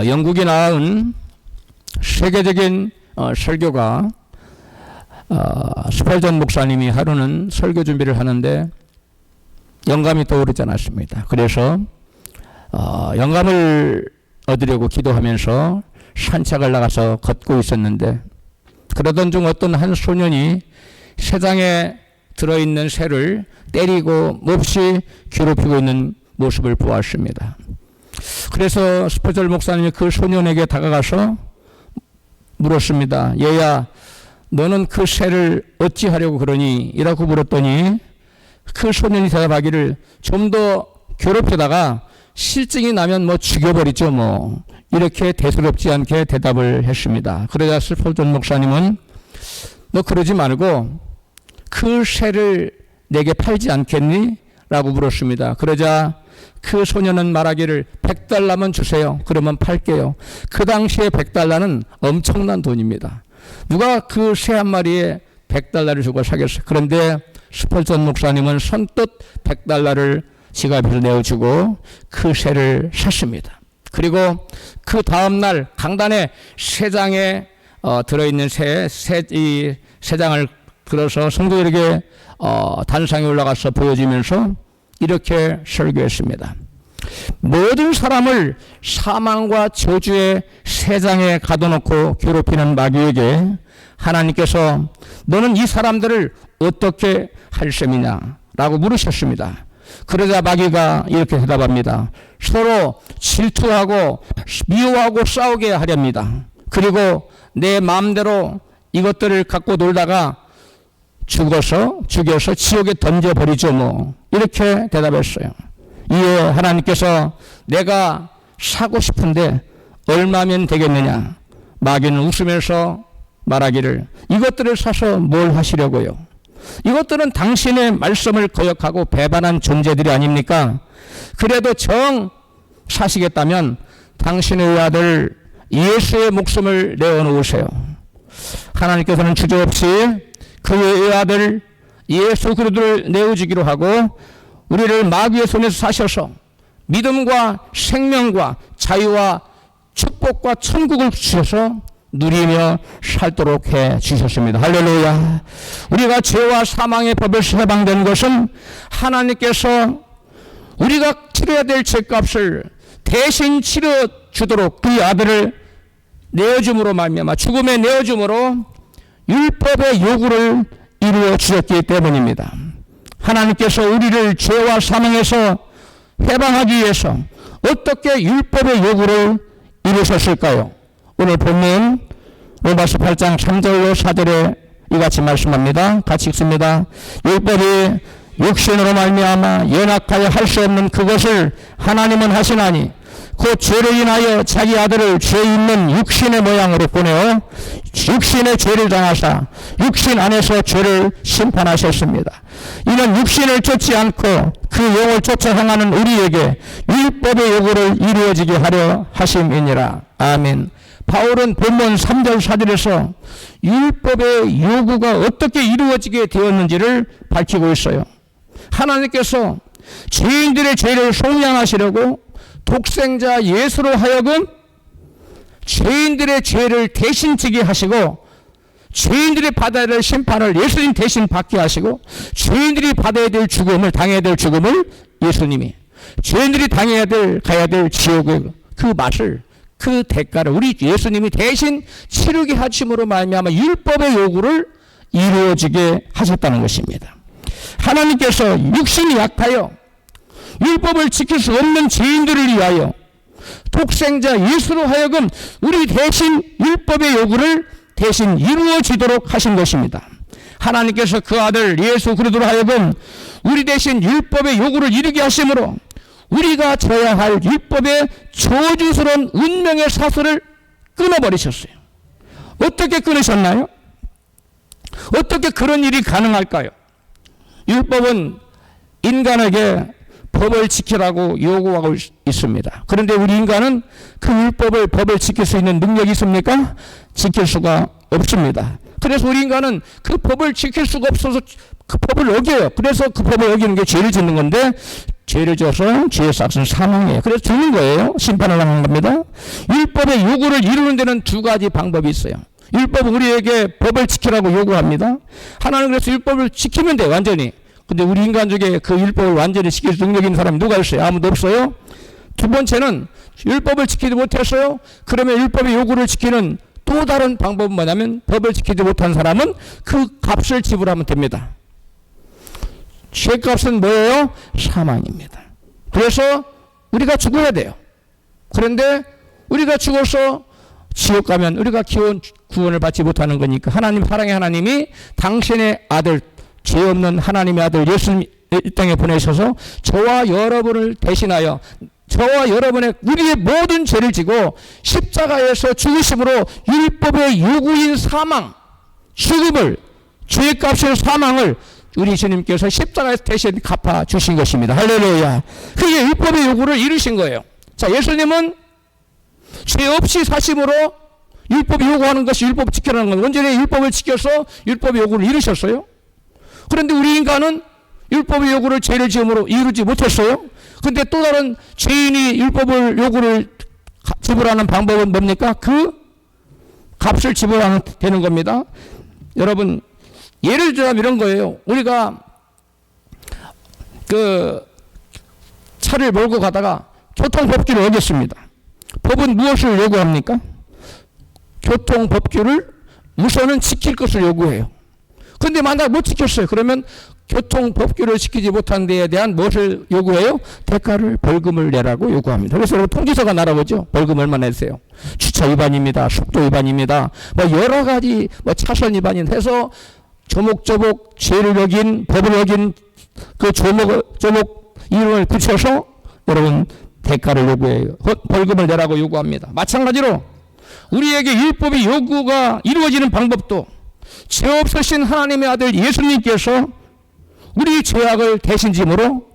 영국이 낳은 세계적인 설교가 스펄전 목사님이 하루는 설교 준비를 하는데 영감이 떠오르지 않았습니다. 그래서 영감을 얻으려고 기도하면서 산책을 나가서 걷고 있었는데 그러던 중 어떤 한 소년이 새장에 들어있는 새를 때리고 몹시 괴롭히고 있는 모습을 보았습니다. 그래서 스펄전 목사님이 그 소년에게 다가가서 물었습니다. 얘야, 너는 그 새를 어찌하려고 그러니? 이라고 물었더니 그 소년이 대답하기를 좀 더 괴롭히다가 실증이 나면 뭐 죽여버리죠 뭐, 이렇게 대수롭지 않게 대답을 했습니다. 그러자 스펄전 목사님은 너 그러지 말고 그 새를 내게 팔지 않겠니? 라고 물었습니다. 그러자 그 소년은 말하기를 100달러만 주세요. 그러면 팔게요. 그 당시에 100달러는 엄청난 돈입니다. 누가 그 새 한 마리에 100달러를 주고 사겠어요. 그런데 스펄전 목사님은 선뜻 100달러를 지갑에서 내어주고 그 새를 샀습니다. 그리고 그 다음날 강단에 새장에 들어있는 이 새장을 들어서 성도들에게 단상에 올라가서 보여주면서 이렇게 설교했습니다. 모든 사람을 사망과 저주의 새장에 가둬놓고 괴롭히는 마귀에게 하나님께서 너는 이 사람들을 어떻게 할 셈이냐 라고 물으셨습니다. 그러자 마귀가 이렇게 대답합니다. 서로 질투하고 미워하고 싸우게 하렵니다. 그리고 내 마음대로 이것들을 갖고 놀다가 죽여서 지옥에 던져버리죠 뭐, 이렇게 대답했어요. 이에 하나님께서 내가 사고 싶은데 얼마면 되겠느냐? 마귀는 웃으면서 말하기를 이것들을 사서 뭘 하시려고요? 이것들은 당신의 말씀을 거역하고 배반한 존재들이 아닙니까? 그래도 정 사시겠다면 당신의 아들 예수의 목숨을 내어놓으세요. 하나님께서는 주저없이 그의 아들 예수 그리스도를 내어주기로 하고 우리를 마귀의 손에서 사셔서 믿음과 생명과 자유와 축복과 천국을 주셔서 누리며 살도록 해 주셨습니다. 할렐루야. 우리가 죄와 사망의 법에서 해방된 것은 하나님께서 우리가 치러야 될 죄값을 대신 치러 주도록 그 아들을 내어줌으로 말미암아 죽음에 내어줌으로 율법의 요구를 이루어 주셨기 때문입니다. 하나님께서 우리를 죄와 사망에서 해방하기 위해서 어떻게 율법의 요구를 이루셨을까요? 오늘 본문 로마서 8장 3절로 4절에 이같이 말씀합니다. 같이 읽습니다. 율법이 육신으로 말미암아 연약하여 할 수 없는 그것을 하나님은 하시나니 곧 죄를 인하여 자기 아들을 죄 있는 육신의 모양으로 보내어 육신의 죄를 당하사 육신 안에서 죄를 심판하셨습니다. 이는 육신을 쫓지 않고 그 영을 쫓아 행하는 우리에게 율법의 요구를 이루어지게 하려 하심이니라. 아멘. 바울은 본문 3절 4절에서 율법의 요구가 어떻게 이루어지게 되었는지를 밝히고 있어요. 하나님께서 죄인들의 죄를 속량하시려고 독생자 예수로 하여금 죄인들의 죄를 대신 지게 하시고 죄인들이 받아야 될 심판을 예수님 대신 받게 하시고 죄인들이 받아야 될 죽음을 당해야 될 죽음을 예수님이 죄인들이 당해야 될 가야 될 지옥의 그 맛을 그 대가를 우리 예수님이 대신 치르게 하심으로 말미암아 율법의 요구를 이루어지게 하셨다는 것입니다. 하나님께서 육신이 약하여 율법을 지킬 수 없는 죄인들을 위하여 독생자 예수로 하여금 우리 대신 율법의 요구를 대신 이루어지도록 하신 것입니다. 하나님께서 그 아들 예수 그리스도로 하여금 우리 대신 율법의 요구를 이루게 하심으로 우리가 져야 할 율법의 저주스러운 운명의 사슬을 끊어버리셨어요. 어떻게 끊으셨나요? 어떻게 그런 일이 가능할까요? 율법은 인간에게 법을 지키라고 요구하고 있습니다. 그런데 우리 인간은 그 율법을 법을 지킬 수 있는 능력이 있습니까? 지킬 수가 없습니다. 그래서 우리 인간은 그 법을 지킬 수가 없어서 그 법을 어겨요. 그래서 그 법을 어기는 게 죄를 짓는 건데 죄를 져서 죄의 삭은 사망이에요. 그래서 죽는 거예요. 심판을 당하는 겁니다. 율법의 요구를 이루는 데는 두 가지 방법이 있어요. 율법은 우리에게 법을 지키라고 요구합니다. 하나는 그래서 율법을 지키면 돼, 완전히. 근데 우리 인간 중에 그 율법을 완전히 지킬 능력 있는 사람이 누가 있어요? 아무도 없어요. 두 번째는 율법을 지키지 못했어요. 그러면 율법의 요구를 지키는 또 다른 방법은 뭐냐면 법을 지키지 못한 사람은 그 값을 지불하면 됩니다. 죄값은 뭐예요? 사망입니다. 그래서 우리가 죽어야 돼요. 그런데 우리가 죽어서 지옥 가면 우리가 구원을 받지 못하는 거니까 하나님, 사랑의 하나님이 당신의 아들, 죄 없는 하나님의 아들 예수님 이 땅에 보내셔서 저와 여러분을 대신하여 저와 여러분의 우리의 모든 죄를 지고 십자가에서 죽으심으로 율법의 요구인 사망, 죽음을, 죄값인 사망을 우리 주님께서 십자가에서 대신 갚아 주신 것입니다. 할렐루야. 그게 율법의 요구를 이루신 거예요. 자, 예수님은 죄 없이 사심으로 율법이 요구하는 것이 율법 지키라는 건 온전히 율법을 지켜서 율법의 요구를 이루셨어요. 그런데 우리 인간은 율법의 요구를 죄를 지음으로 이루지 못했어요. 근데 또 다른 죄인이 율법을 요구를 지불하는 방법은 뭡니까? 그 값을 지불하는 되는 겁니다. 여러분, 예를 들면 이런 거예요. 우리가 그 차를 몰고 가다가 교통법규를 어겼습니다. 법은 무엇을 요구합니까? 교통법규를 우선은 지킬 것을 요구해요. 근데 만약 못 지켰어요. 그러면 교통법규를 지키지 못한 데에 대한 무엇을 요구해요? 대가를, 벌금을 내라고 요구합니다. 그래서 여러분 통지서가 날아오죠. 벌금 얼마 내세요? 주차 위반입니다. 속도 위반입니다. 뭐 여러 가지 차선 위반이 해서 조목조목 죄를 어긴, 법을 어긴 그 조목 이름을 붙여서 여러분 대가를 요구해요. 벌금을 내라고 요구합니다. 마찬가지로 우리에게 율법의 요구가 이루어지는 방법도 죄 없으신 하나님의 아들 예수님께서 우리 죄악을 대신 짐으로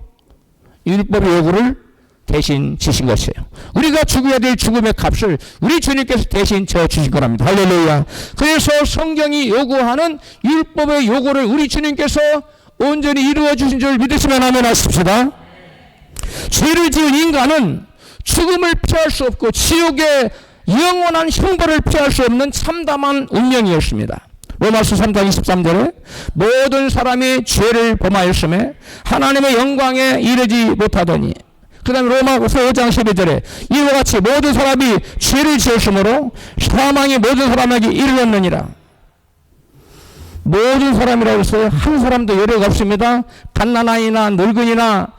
율법의 요구를 대신 지신 것이에요. 우리가 죽어야 될 죽음의 값을 우리 주님께서 대신 져주신 거랍니다. 할렐루야. 그래서 성경이 요구하는 율법의 요구를 우리 주님께서 온전히 이루어 주신 줄 믿으시면 아멘 하십시다. 죄를 지은 인간은 죽음을 피할 수 없고 지옥의 영원한 형벌을 피할 수 없는 참담한 운명이었습니다. 로마서 3장 23절에 모든 사람이 죄를 범하였음에 하나님의 영광에 이르지 못하더니, 그 다음에 로마서 5장 12절에 이와 같이 모든 사람이 죄를 지었으므로 사망이 모든 사람에게 이르렀느니라. 모든 사람이라고 했어요. 한 사람도 여력 없습니다. 갓난아이나 늙은이나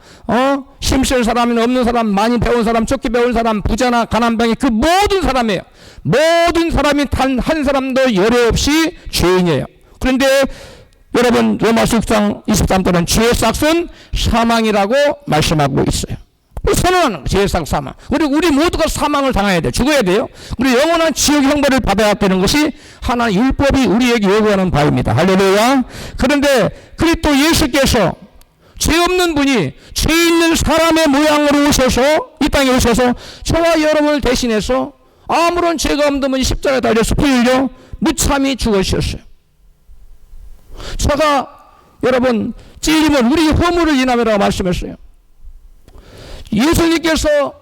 힘센 사람이나 없는 사람, 많이 배운 사람, 적게 배운 사람, 부자나 가난병이 그 모든 사람이에요. 모든 사람이 단 한 사람도 열애 없이 죄인이에요. 그런데 여러분 로마서 6장 23절은 죄의 삭은 사망이라고 말씀하고 있어요. 선언하는 죄의 삭 사망. 우리 모두가 사망을 당해야 돼요. 죽어야 돼요. 우리 영원한 지옥 형벌을 받아야 되는 것이 하나님 율법이 우리에게 요구하는 바입니다. 할렐루야. 그런데 그리스도 예수께서 죄 없는 분이 죄 있는 사람의 모양으로 오셔서 이 땅에 오셔서 저와 여러분을 대신해서 아무런 죄가 없는 분이 십자가에 달려서 피 흘려 무참히 죽으셨어요. 저가 여러분 찔리면 우리 허물을 인함이라고 말씀했어요. 예수님께서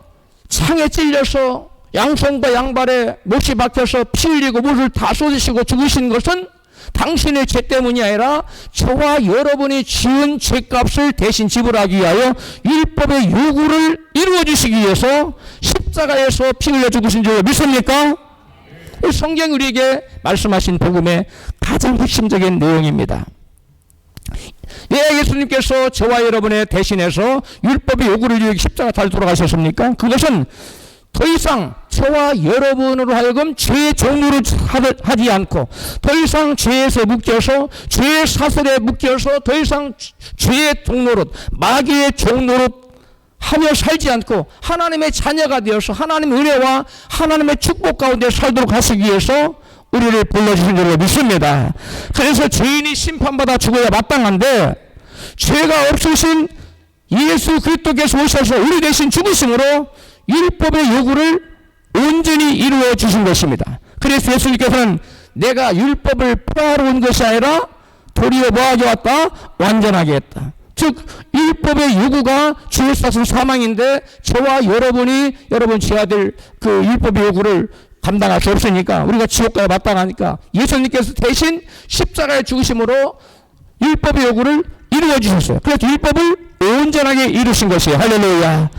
창에 찔려서 양손과 양발에 못이 박혀서 피 흘리고 물을 다 쏟으시고 죽으신 것은 당신의 죄 때문이 아니라 저와 여러분이 지은 죄값을 대신 지불하기 위하여 율법의 요구를 이루어 주시기 위해서 십자가에서 피 흘려 죽으신 줄 믿습니까? 성경이 우리에게 말씀하신 복음의 가장 핵심적인 내용입니다. 왜 예수님께서 저와 여러분의 대신해서 율법의 요구를 이루기 십자가 달려 돌아가셨습니까? 그것은 더 이상 저와 여러분으로 하여금 죄의 종로를 하지 않고 더 이상 죄에서 묶여서 죄의 사슬에 묶여서 더 이상 죄의 종로릇, 마귀의 종로릇 하며 살지 않고 하나님의 자녀가 되어서 하나님의 은혜와 하나님의 축복 가운데 살도록 하시기 위해서 우리를 불러주신 줄로 믿습니다. 그래서 죄인이 심판받아 죽어야 마땅한데 죄가 없으신 예수 그리스도께서 오셔서 우리 대신 죽으심으로 율법의 요구를 온전히 이루어 주신 것입니다. 그래서 예수님께서는 내가 율법을 폐하러 온 것이 아니라 도리어 뭐하게 왔다? 완전하게 했다. 즉 율법의 요구가 죄의 값은 사망인데 저와 여러분 제 아들 그 율법의 요구를 감당할 수 없으니까 우리가 지옥가에 마땅하니까 예수님께서 대신 십자가에 죽으심으로 율법의 요구를 이루어 주셨어요. 그래서 율법을 온전하게 이루신 것이에요. 할렐루야.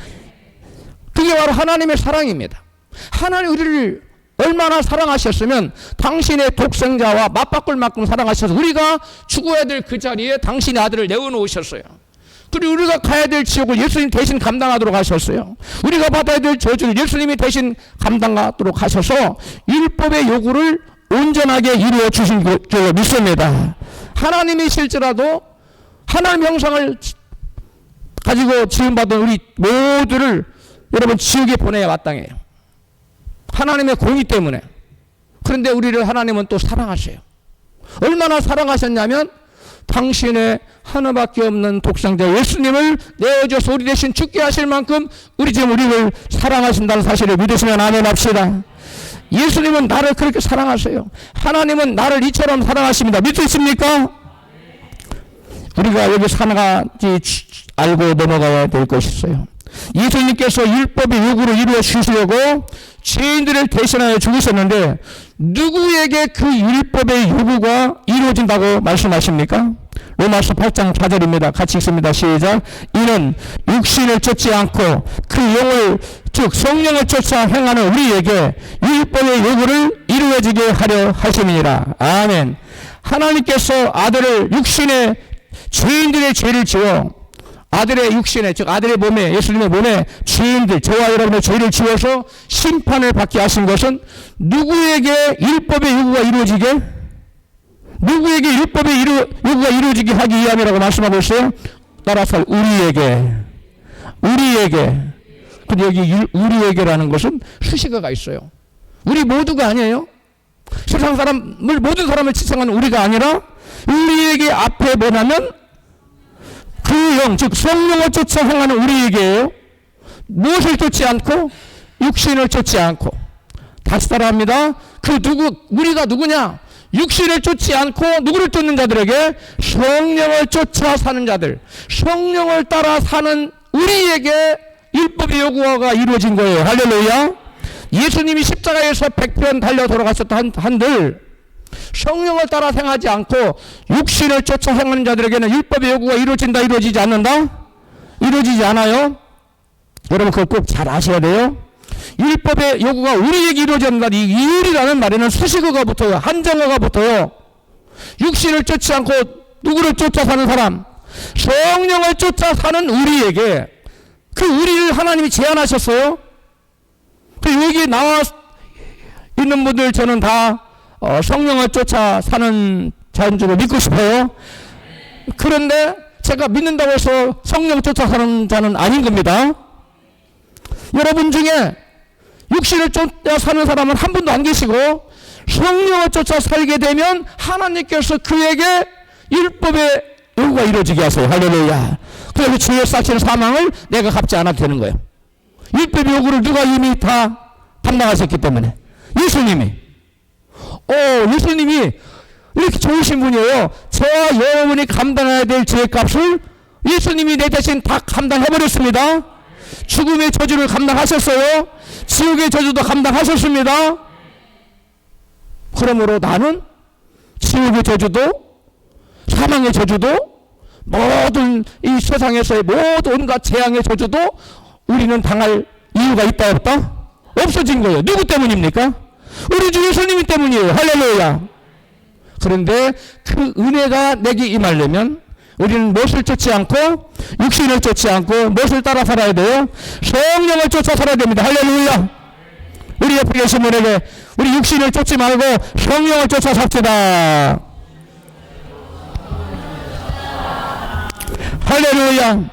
그게 바로 하나님의 사랑입니다. 하나님 우리를 얼마나 사랑하셨으면 당신의 독생자와 맞바꿀 만큼 사랑하셔서 우리가 죽어야 될 그 자리에 당신의 아들을 내어놓으셨어요. 그리고 우리가 가야 될 지옥을 예수님 대신 감당하도록 하셨어요. 우리가 받아야 될 저주를 예수님이 대신 감당하도록 하셔서 율법의 요구를 온전하게 이루어 주신 줄로 믿습니다. 하나님이실지라도 하나님 형상을 가지고 지음받은 우리 모두를 여러분 지옥에 보내야 마땅해요. 하나님의 공의 때문에. 그런데 우리를 하나님은 또 사랑하셔요. 얼마나 사랑하셨냐면 당신의 하나밖에 없는 독생자 예수님을 내어줘서 우리 대신 죽게 하실 만큼 우리를 사랑하신다는 사실을 믿으시면 아멘 합시다. 예수님은 나를 그렇게 사랑하세요. 하나님은 나를 이처럼 사랑하십니다. 믿으십니까? 우리가 여기서 한 가지 알고 넘어가야 될 것이 있어요. 예수님께서 율법의 요구를 이루어 주시려고 죄인들을 대신하여 죽으셨는데 누구에게 그 율법의 요구가 이루어진다고 말씀하십니까? 로마서 8장 4절입니다. 같이 읽습니다. 시작. 이는 육신을 쫓지 않고 그 영을 즉 성령을 쫓아 행하는 우리에게 율법의 요구를 이루어지게 하려 하심이니라. 아멘. 하나님께서 아들을 육신의 죄인들의 죄를 지어 아들의 육신에 즉 아들의 몸에 예수님의 몸에 죄인들 저와 여러분의 죄를 지어서 심판을 받게 하신 것은 누구에게 율법의 요구가 이루어지게 누구에게 율법의 요구가 이루어지게 하기 위함이라고 말씀하고 있어요. 따라서 우리에게 근데 여기 우리에게라는 것은 수식어가 있어요. 우리 모두가 아니에요. 세상 사람을 모든 사람을 지칭하는 우리가 아니라 우리에게 앞에 뭐냐면 그 영, 즉 성령을 쫓아 행하는 우리에게요. 무엇을 쫓지 않고 육신을 쫓지 않고 다시 따라합니다. 우리가 누구냐? 육신을 쫓지 않고 누구를 쫓는 자들에게 성령을 쫓아 사는 자들, 성령을 따라 사는 우리에게 율법의 요구가 이루어진 거예요. 할렐루야. 예수님이 십자가에서 100편 달려 돌아가셨던 한들 성령을 따라 행하지 않고 육신을 쫓아 행하는 자들에게는 율법의 요구가 이루어진다, 이루어지지 않는다? 이루어지지 않아요. 여러분 그걸 꼭 잘 아셔야 돼요. 율법의 요구가 우리에게 이루어진다. 이 이율이라는 말에는 수식어가 붙어요. 한정어가 붙어요. 육신을 쫓지 않고 누구를 쫓아 사는 사람, 성령을 쫓아 사는 우리에게 그 우리를 하나님이 제안하셨어요. 그 여기 나와 있는 분들 저는 다 성령을 쫓아 사는 자인 줄 믿고 싶어요. 그런데 제가 믿는다고 해서 성령 쫓아 사는 자는 아닌 겁니다. 여러분 중에 육신을 쫓아 사는 사람은 한 분도 안 계시고 성령을 쫓아 살게 되면 하나님께서 그에게 율법의 요구가 이루어지게 하세요. 할렐루야. 그래서 죄의 싹신 사망을 내가 갚지 않아도 되는 거예요. 율법의 요구를 누가 이미 다 담당하셨기 때문에 예수님이 예수님이 이렇게 좋으신 분이에요. 저와 여러분이 감당해야 될 죄값을 예수님이 내 대신 다 감당해버렸습니다. 죽음의 저주를 감당하셨어요. 지옥의 저주도 감당하셨습니다. 그러므로 나는 지옥의 저주도 사망의 저주도 모든 이 세상에서의 모든 온갖 재앙의 저주도 우리는 당할 이유가 있다 없다? 없어진 거예요. 누구 때문입니까? 우리 주 예수님 때문이에요. 할렐루야. 그런데 그 은혜가 내게 임하려면 우리는 무엇을 쫓지 않고 육신을 쫓지 않고 무엇을 따라 살아야 돼요? 성령을 쫓아 살아야 됩니다. 할렐루야. 우리 옆에 계신 분에게 우리 육신을 쫓지 말고 성령을 쫓아 삽시다. 할렐루야.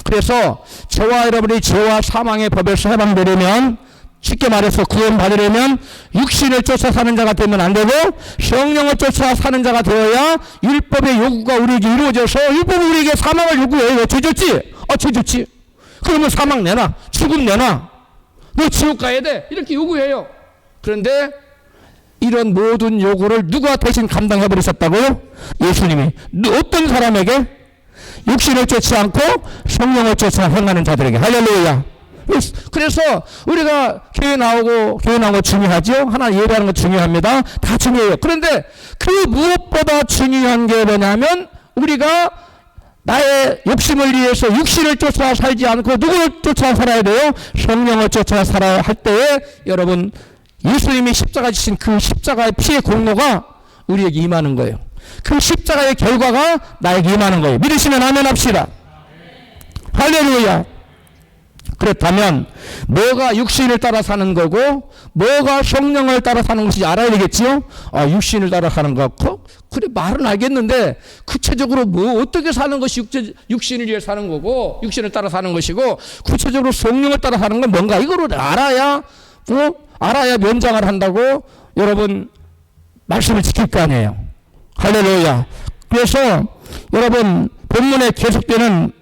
그래서 저와 여러분이 죄와 사망의 법에서 해방되려면 쉽게 말해서 구원받으려면 육신을 쫓아 사는 자가 되면 안 되고 성령을 쫓아 사는 자가 되어야 율법의 요구가 우리에게 이루어져서 율법은 우리에게 사망을 요구해요. 죄 졌지? 죄 졌지. 그러면 사망 내놔. 죽음 내놔. 너 지옥 가야 돼. 이렇게 요구해요. 그런데 이런 모든 요구를 누가 대신 감당해버리셨다고요? 예수님이. 어떤 사람에게? 육신을 쫓지 않고 성령을 쫓아 행하는 자들에게. 할렐루야. 그래서 우리가 교회 나오고 중요하죠. 하나님 예배하는 거 중요합니다. 다 중요해요. 그런데 그 무엇보다 중요한 게 뭐냐면 우리가 나의 욕심을 위해서 육신을 쫓아 살지 않고 누구를 쫓아 살아야 돼요? 성령을 쫓아 살아야 할 때에 여러분 예수님이 십자가 지신 그 십자가의 피의 공로가 우리에게 임하는 거예요. 그 십자가의 결과가 나에게 임하는 거예요. 믿으시면 아멘 합시다. 할렐루야. 그렇다면 뭐가 육신을 따라 사는 거고 뭐가 성령을 따라 사는 것인지 알아야 되겠지요. 육신을 따라 사는 거 그래 말은 알겠는데 구체적으로 뭐 어떻게 사는 것이 육신을 위해 사는 거고 육신을 따라 사는 것이고 구체적으로 성령을 따라 사는 건 뭔가 이거를 알아야 알아야 면장을 한다고 여러분 말씀을 지킬 거 아니에요. 할렐루야. 그래서 여러분 본문에 계속되는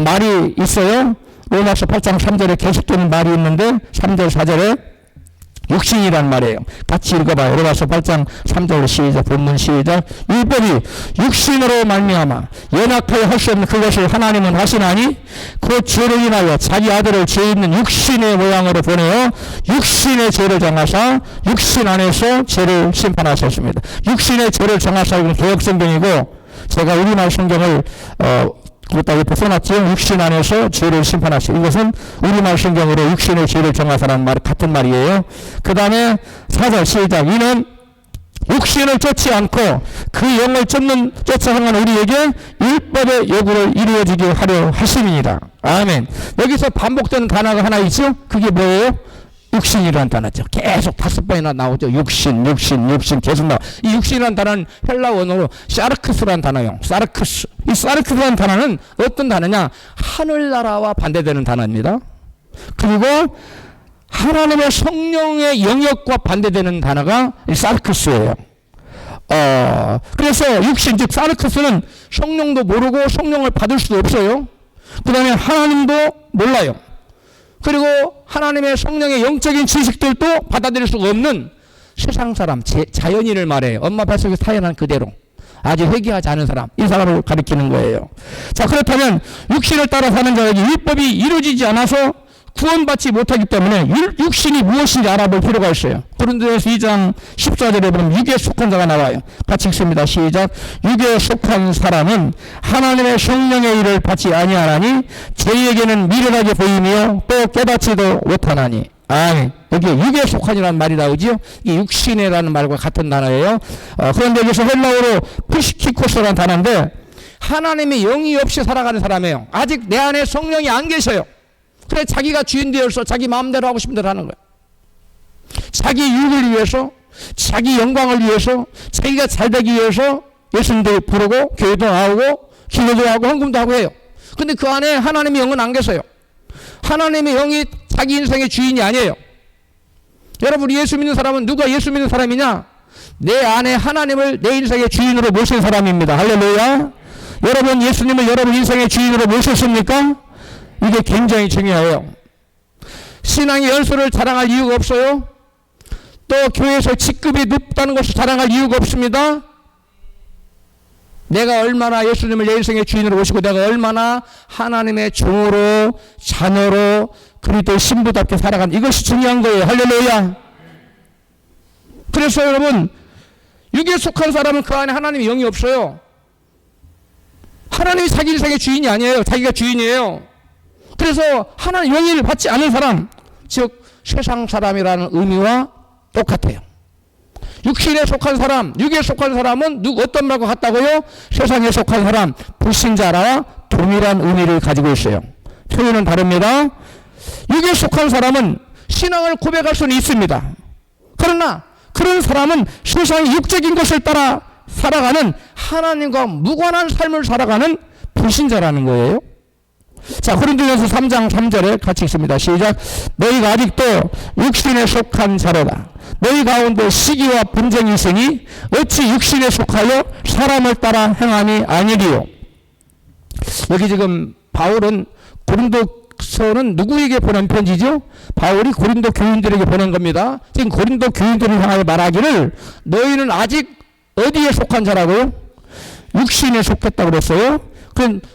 말이 있어요. 로마서 8장 3절에 계속되는 말이 있는데 3절 4절에 육신이란 말이에요. 같이 읽어봐요. 로마서 8장 3절 시작. 본문 시작. 율법이 육신으로 말미암아 연약하여 할 수 없는 그것을 하나님은 하시나니 그 죄를 인하여 자기 아들을 죄 있는 육신의 모양으로 보내어 육신의 죄를 정하사 육신 안에서 죄를 심판하셨습니다. 육신의 죄를 정하사 이건 개역성경이고 제가 우리말 성경을 그것도 옆에 써놨지요. 육신 안에서 죄를 심판하시고 이것은 우리말 성경으로 육신의 죄를 정하사라는 말 같은 말이에요. 그 다음에 4절 시작. 이는 육신을 쫓지 않고 그 영을 쫓아 행하는 우리에게 율법의 요구를 이루어지게 하려 하심이니라. 아멘. 여기서 반복되는 단어가 하나 있죠. 그게 뭐예요? 육신이라는 단어죠. 계속 5번이나 나오죠. 육신 계속 나와. 이 육신이라는 단어는 헬라 원어로 사르크스라는 단어예요. 사르크스. 이 사르크스라는 단어는 어떤 단어냐? 하늘나라와 반대되는 단어입니다. 그리고 하나님의 성령의 영역과 반대되는 단어가 이 사르크스예요. 그래서 육신, 즉 사르크스는 성령도 모르고 성령을 받을 수도 없어요. 그 다음에 하나님도 몰라요. 그리고 하나님의 성령의 영적인 지식들도 받아들일 수가 없는 세상 사람, 자연인을 말해요. 엄마 뱃속에서 태어난 그대로 아직 회개하지 않은 사람, 이 사람을 가리키는 거예요. 자, 그렇다면 육신을 따라 사는 자에게 율법이 이루어지지 않아서 구원받지 못하기 때문에 육신이 무엇인지 알아볼 필요가 있어요. 고린도전서 2장 14절에 보면 육에 속한 자가 나와요. 같이 읽습니다. 시작. 육에 속한 사람은 하나님의 성령의 일을 받지 아니하나니 저희에게는 미련하게 보이며 또 깨닫지도 못하나니. 여기 육에 속한이라는 말이 나오죠. 이게 육신이라는 말과 같은 단어예요. 그런데 여기서 헬라어로 푸시키코스라는 단어인데 하나님의 영이 없이 살아가는 사람이에요. 아직 내 안에 성령이 안 계셔요. 그래 자기가 주인 되어서 자기 마음대로 하고 싶은 대로 하는 거야. 자기 유익을 위해서, 자기 영광을 위해서, 자기가 잘되기 위해서 예수님도 부르고 교회도 나오고 기도도 하고 헌금도 하고 해요. 근데 그 안에 하나님의 영은 안 계세요. 하나님의 영이 자기 인생의 주인이 아니에요. 여러분 예수 믿는 사람은 누가 예수 믿는 사람이냐? 내 안에 하나님을 내 인생의 주인으로 모신 사람입니다. 할렐루야. 여러분 예수님을 여러분 인생의 주인으로 모셨습니까? 이게 굉장히 중요해요. 신앙의 연수를 자랑할 이유가 없어요. 또 교회에서 직급이 높다는 것을 자랑할 이유가 없습니다. 내가 얼마나 예수님을 내 인생의 주인으로 모시고 내가 얼마나 하나님의 종으로 자녀로 그리스도의 신부답게 살아간 이것이 중요한 거예요. 할렐루야. 그래서 여러분 육에 속한 사람은 그 안에 하나님의 영이 없어요. 하나님이 자기 인생의 주인이 아니에요. 자기가 주인이에요. 그래서 하나님 영의를 받지 않은 사람, 즉 세상 사람이라는 의미와 똑같아요. 육신에 속한 사람, 육에 속한 사람은 어떤 말과 같다고요? 세상에 속한 사람, 불신자와 동일한 의미를 가지고 있어요. 표현은 다릅니다. 육에 속한 사람은 신앙을 고백할 수는 있습니다. 그러나 그런 사람은 세상의 육적인 것을 따라 살아가는 하나님과 무관한 삶을 살아가는 불신자라는 거예요. 자, 고린도전서 3장 3절에 같이 읽습니다. 시작. 너희가 아직도 육신에 속한 자로다. 너희 가운데 시기와 분쟁이 있으니 어찌 육신에 속하여 사람을 따라 행함이 아니리요. 여기 지금 바울은 고린도서는 누구에게 보낸 편지죠? 바울이 고린도 교인들에게 보낸 겁니다. 지금 고린도 교인들을 향하여 말하기를 너희는 아직 어디에 속한 자라고요? 육신에 속했다고 그랬어요.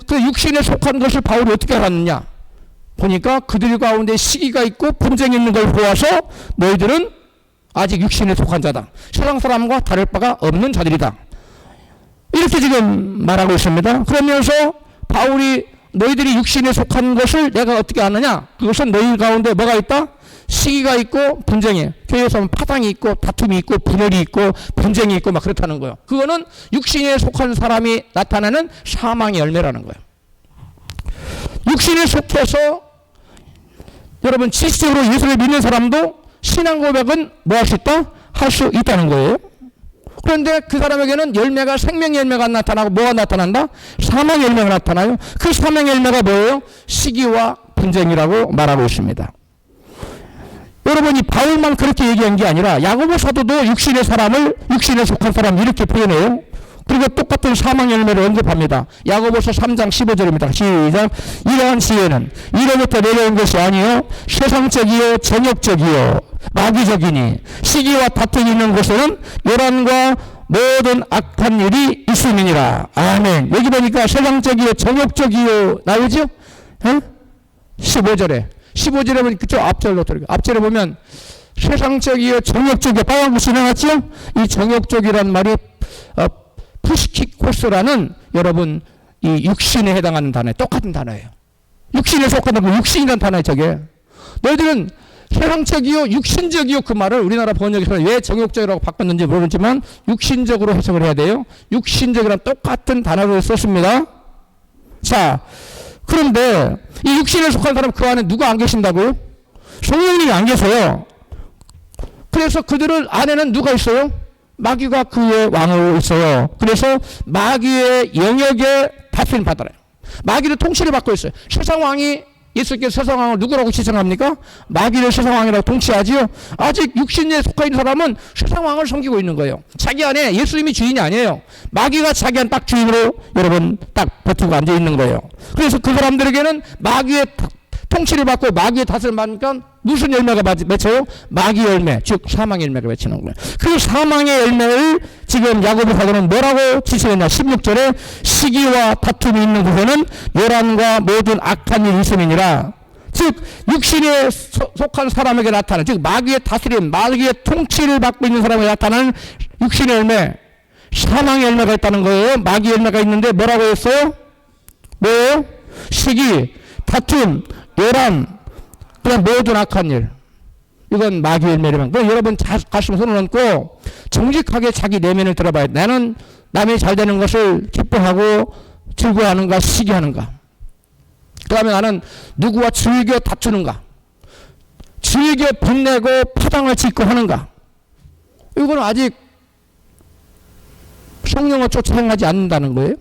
그 육신에 속한 것을 바울이 어떻게 알았느냐? 보니까 그들 가운데 시기가 있고 분쟁이 있는 걸 보아서 너희들은 아직 육신에 속한 자다. 세상 사람과 다를 바가 없는 자들이다. 이렇게 지금 말하고 있습니다. 그러면서 바울이 너희들이 육신에 속한 것을 내가 어떻게 아느냐? 그것은 너희 가운데 뭐가 있다? 시기가 있고 분쟁이, 교회에서 하면 파당이 있고 다툼이 있고 분열이 있고 분쟁이 있고 막 그렇다는 거예요. 그거는 육신에 속한 사람이 나타나는 사망의 열매라는 거예요. 육신에 속해서 여러분 지식적으로 예수를 믿는 사람도 신앙 고백은 뭐 할 수 있다? 할 수 있다는 거예요. 그런데 그 사람에게는 열매가 생명의 열매가 나타나고 뭐가 나타난다? 사망의 열매가 나타나요. 그 사망의 열매가 뭐예요? 시기와 분쟁이라고 말하고 있습니다. 여러분이 바울만 그렇게 얘기한 게 아니라 야고보 사도도 육신의 사람을 육신에 속한 사람 이렇게 표현해요. 그리고 똑같은 사망 열매를 언급합니다. 야고보서 3장 15절입니다. 시작. 이러한 지혜는 이로부터 내려온 것이 아니요 세상적이요 정욕적이요 마귀적이니 시기와 다툼이 있는 곳에는 요란과 모든 악한 일이 있음이니라. 아멘. 여기 보니까 세상적이요 정욕적이요 나오죠? 15절에 보면 그쪽 앞절로 들어가. 앞절에 보면 세상적이요 정욕적이요 빨간 글씨 나왔죠? 이 정욕적이란 말이 푸시키코스라는 여러분 이 육신에 해당하는 단어예요. 똑같은 단어예요. 육신에 속하는 그 육신이라는 단어예요. 저게. 너희들은 세상적이요 육신적이요 그 말을 우리나라 번역에서 왜 정욕적이라고 바꿨는지 모르지만 육신적으로 해석을 해야 돼요. 육신적이란 똑같은 단어를 썼습니다. 자, 그런데 이 육신에 속한 사람 그 안에 누가 안 계신다고요? 성령님이 안 계세요. 그래서 그들을 안에는 누가 있어요? 마귀가 그의 왕으로 있어요. 그래서 마귀의 영역에 다스림 받아요. 마귀를 통치를 받고 있어요. 세상 왕이 예수께서 세상 왕을 누구라고 지칭합니까? 마귀를 세상 왕이라고 통치하지요. 아직 육신에 속해 있는 사람은 세상 왕을 섬기고 있는 거예요. 자기 안에 예수님이 주인이 아니에요. 마귀가 자기 안 딱 주인으로 여러분 딱 버티고 앉아 있는 거예요. 그래서 그 사람들에게는 마귀의 통치를 받고 마귀의 다스림을 받으니까 무슨 열매가 맺혀요? 마귀 열매, 즉 사망의 열매가 맺히는 거예요. 그 사망의 열매를 지금 야고보 사도는 뭐라고 지시했냐? 16절에 시기와 다툼이 있는 곳에는 요란과 모든 악한 일이 있음이니라. 즉 육신에 속한 사람에게 나타나는, 즉 마귀의 다스림, 마귀의 통치를 받고 있는 사람에게 나타나는 육신의 열매, 사망의 열매가 있다는 거예요. 마귀 열매가 있는데 뭐라고 했어요? 뭐예요? 시기, 다툼, 요란, 그냥 모든 악한 일. 이건 마귀 열매라면. 그럼 여러분 가슴 손을 얹고 정직하게 자기 내면을 들어봐야 돼. 나는 남이 잘 되는 것을 기뻐하고 즐거워하는가, 시기하는가. 그 다음에 나는 누구와 즐겨 다투는가, 즐겨 분내고 파당을 짓고 하는가. 이건 아직 성령을 쫓아 행하지 않는다는 거예요.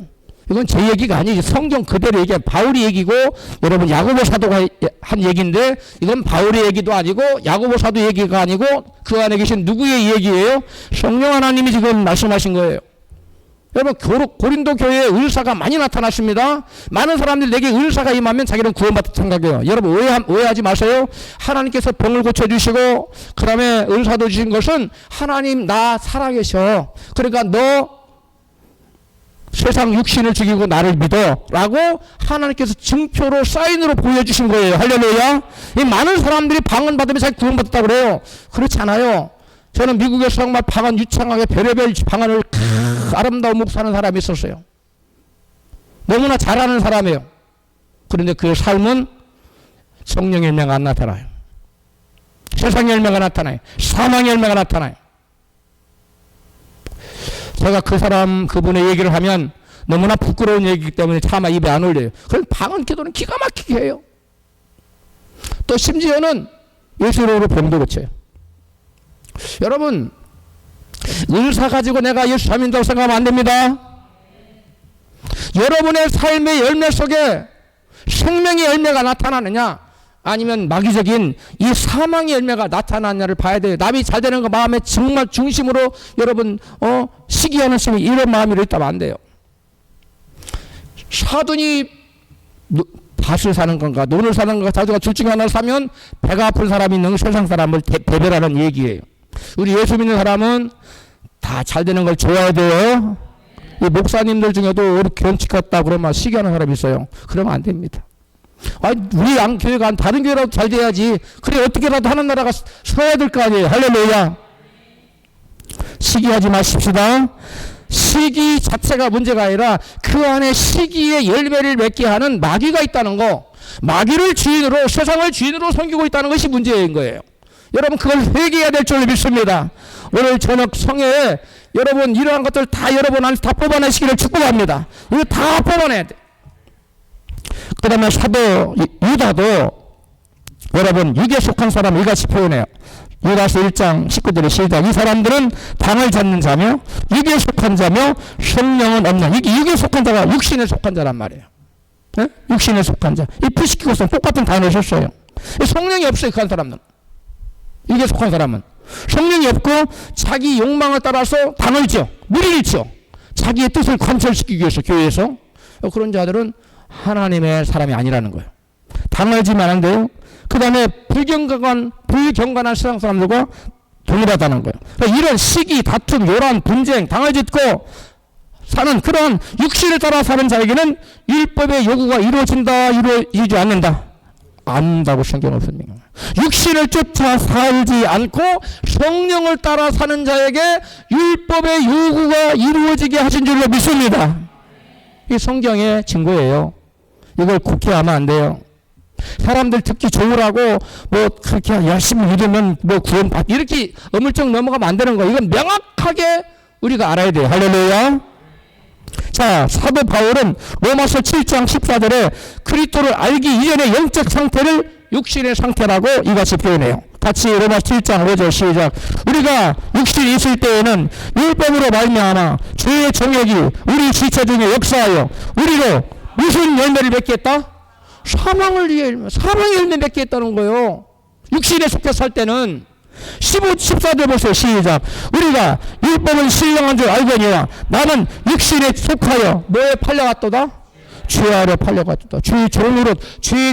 이건 제 얘기가 아니지. 성경 그대로 얘기해. 바울이 얘기고 여러분 야고보 사도가 한 얘기인데 이건 바울의 얘기도 아니고 야고보 사도 얘기가 아니고 그 안에 계신 누구의 얘기예요? 성령 하나님이 지금 말씀하신 거예요. 여러분 고린도 교회에 의사가 많이 나타났습니다. 많은 사람들이 내게 의사가 임하면 자기는 구원받을 생각이에요. 여러분 오해하지 마세요. 하나님께서 병을 고쳐주시고 그 다음에 의사도 주신 것은 하나님 나 살아계셔. 그러니까 너 세상 육신을 죽이고 나를 믿어 라고 하나님께서 증표로 사인으로 보여주신 거예요. 할렐루야. 이 많은 사람들이 방언 받으면 자기 구원받았다고 그래요. 그렇지 않아요. 저는 미국에서 정말 방언 유창하게 별의별 방언을 아름다운 목사하는 사람이 있었어요. 너무나 잘하는 사람이에요. 그런데 그 삶은 성령의 열매가 안 나타나요. 세상의 열매가 나타나요. 사망의 열매가 나타나요. 제가 그분의 얘기를 하면 너무나 부끄러운 얘기이기 때문에 차마 입에 안 올려요. 그럼 방언 기도는 기가 막히게 해요. 또 심지어는 예수 이름으로 병도 고쳐요. 여러분 의사 가지고 내가 예수 잘 믿는다고 생각하면 안 됩니다. 여러분의 삶의 열매 속에 생명의 열매가 나타나느냐 아니면 마귀적인 이 사망의 열매가 나타나느냐를 봐야 돼요. 남이 잘 되는 거 마음에 정말 중심으로 여러분 시기하는 심이 이런 마음으로 있다면 안 돼요. 사돈이 밭을 사는 건가 논을 사는 건가 자주가 둘 중에 하나를 사면 배가 아픈 사람이 있는 세상 사람을 대별하는 얘기예요. 우리 예수 믿는 사람은 다 잘 되는 걸 좋아해야 돼요. 이 목사님들 중에도 우리 견칙했다 그러면 시기하는 사람이 있어요. 그러면 안 됩니다. 아니, 우리 교회가 안 다른 교회라도 잘 돼야지. 그래, 어떻게라도 하는 나라가 서야 될 거 아니에요. 할렐루야. 시기하지 마십시다. 시기 자체가 문제가 아니라 그 안에 시기의 열매를 맺게 하는 마귀가 있다는 거. 마귀를 주인으로, 세상을 주인으로 섬기고 있다는 것이 문제인 거예요. 여러분, 그걸 회개해야 될 줄 믿습니다. 오늘 저녁 성회에 여러분 이러한 것들 다 여러분한테 다 뽑아내시기를 축복합니다. 이거 다 뽑아내야 돼. 그 다음에 사도 유다도 여러분 육에 속한 사람 이같이 표현해요. 유다서 1장 19절의 시작. 이 사람들은 당을 잡는 자며 육에 속한 자며 성령은 없는. 이게 육에 속한 자가 육신에 속한 자란 말이에요. 네? 육신에 속한 자. 이 부시키고서 똑같은 단어를 썼어요. 성령이 없어요. 그 한 사람은. 육에 속한 사람은. 성령이 없고 자기 욕망을 따라서 당을 지어. 무리를 지어. 자기의 뜻을 관철시키기 위해서 교회에서. 그런 자들은 하나님의 사람이 아니라는 거예요. 당을 지면 안 돼요. 그 다음에 불경건한 세상 사람들과 동일하다는 거예요. 그러니까 이런 시기, 다툼, 요란, 분쟁, 당을 짓고 사는 그런 육신을 따라 사는 자에게는 율법의 요구가 이루어진다, 이루어지지 않는다. 안다고 성경은 분명해요. 육신을 쫓아 살지 않고 성령을 따라 사는 자에게 율법의 요구가 이루어지게 하신 줄로 믿습니다. 이 성경의 증거예요. 이걸 곡해하면 안 돼요. 사람들 듣기 좋으라고 뭐 그렇게 열심히 믿으면 뭐 구원받 이렇게 어물쩍 넘어가면 안 되는 거예요. 이건 명확하게 우리가 알아야 돼요. 할렐루야. 자, 사도 바울은 로마서 7장 14절에 그리스도를 알기 이전의 영적 상태를 육신의 상태라고 이같이 표현해요. 같이 로마서 7장 5절 시작. 우리가 육신이 있을 때에는 율법으로 말미암아 죄의 정욕이 우리 지체 중에 역사하여 우리로 무슨 열매를 맺게 했다? 사망을 위해 열매, 사망의 열매 맺게 했다는 거예요. 육신에 속해 살 때는 14절 보세요. 시작. 우리가 율법은 신령한 줄 알거니와 나는 육신에 속하여 뭐에 팔려갔도다? 죄 아래 팔려갔도다. 죄의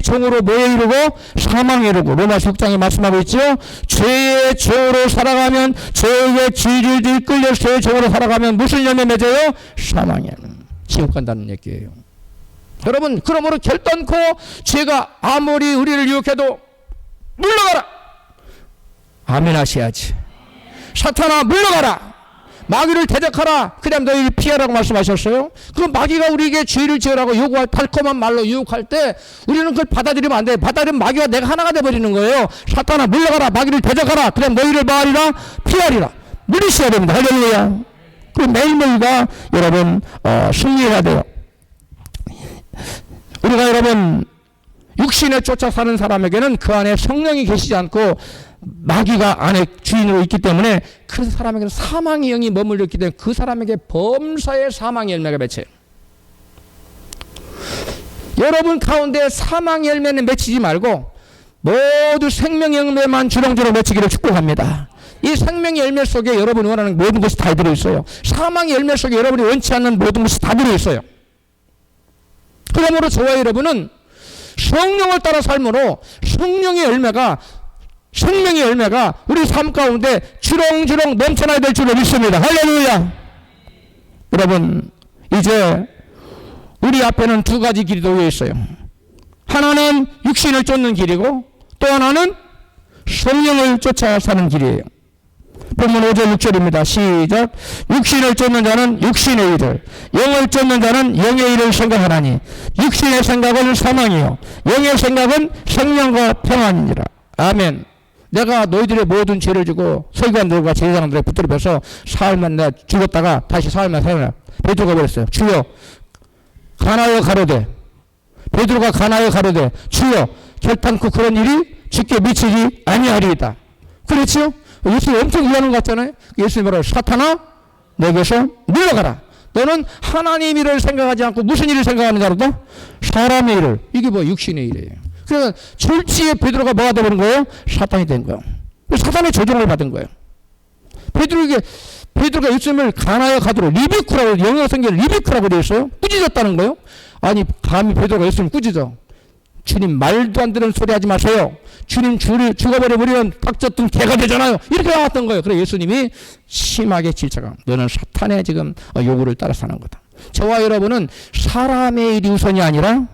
종으로 뭐에 이르고? 사망에 이르고. 로마서 6장에 말씀하고 있죠. 죄의 종으로 살아가면 죄의 질질 끌려 죄의 종으로 살아가면 무슨 열매 맺어요? 사망에. 지옥 간다는 얘기예요. 여러분, 그러므로 결단코 죄가 아무리 우리를 유혹해도 물러가라. 아멘 하셔야지. 사탄아 물러가라. 마귀를 대적하라. 그다음 너희를 피하라고 말씀하셨어요. 그럼 마귀가 우리에게 죄를 지으라고 요구할 달콤한 말로 유혹할 때 우리는 그걸 받아들이면 안 돼요. 받아들이면 마귀와 내가 하나가 돼버리는 거예요. 사탄아 물러가라. 마귀를 대적하라. 그다음 너희를 뭐하리라? 피하리라. 물리셔야 됩니다. 할렐루야. 그럼 매일매일가 여러분 승리해야 돼요. 우리가 여러분 육신에 쫓아 사는 사람에게는 그 안에 성령이 계시지 않고 마귀가 안에 주인으로 있기 때문에 그 사람에게는 사망의 영이 머물러 있기 때문에 그 사람에게 범사의 사망의 열매가 맺혀요. 여러분 가운데 사망의 열매는 맺히지 말고 모두 생명의 열매만 주렁주렁 맺히기를 축복합니다. 이 생명의 열매 속에 여러분이 원하는 모든 것이 다 들어있어요. 사망의 열매 속에 여러분이 원치 않는 모든 것이 다 들어있어요. 그러므로 저와 여러분은 성령을 따라 삶으로 성령의 열매가 생명의 열매가 우리 삶 가운데 주렁주렁 넘쳐나야 될 줄로 믿습니다. 할렐루야. 여러분 이제 우리 앞에는 두 가지 길이 놓여 있어요. 하나는 육신을 쫓는 길이고 또 하나는 성령을 쫓아 사는 길이에요. 본문 5절 6절입니다. 시작. 육신을 쫓는 자는 육신의 일을, 영을 쫓는 자는 영의 일을 생각하나니 육신의 생각은 사망이요 영의 생각은 생명과 평안이니라. 아멘. 내가 너희들의 모든 죄를 지고 서기관들과 제사장들에 붙들어서 사흘만 내가 죽었다가 다시 사흘만 살아나. 베드로가 그랬어요. 주여 가나여 가로되, 베드로가 가나여 가로되 주여 결단코 그런 일이 주께 미치지 아니하리이다. 그렇죠? 예수님 엄청 이해하는 것 같잖아요. 예수님 뭐라고? 사탄아 내게서 물러가라. 너는 하나님 일을 생각하지 않고 무슨 일을 생각하는 자로다? 사람의 일을. 이게 뭐 육신의 일이에요. 그래서 졸지에 베드로가 뭐가 되는 거예요? 사탄이 된 거예요. 사탄의 조종을 받은 거예요. 베드로가 예수님을 가나여 가도록 리비쿠라고, 영어 성경에 리비쿠라고 되어 있어요. 꾸짖었다는 거예요. 아니 감히 베드로가 예수님을 꾸짖어. 주님 말도 안 되는 소리 하지 마세요. 주님 죽어버려버리면 각졌던 개가 되잖아요. 이렇게 나왔던 거예요. 그래서 예수님이 심하게 질책하고 너는 사탄의 지금 요구를 따라 사는 거다. 저와 여러분은 사람의 일이 우선이 아니라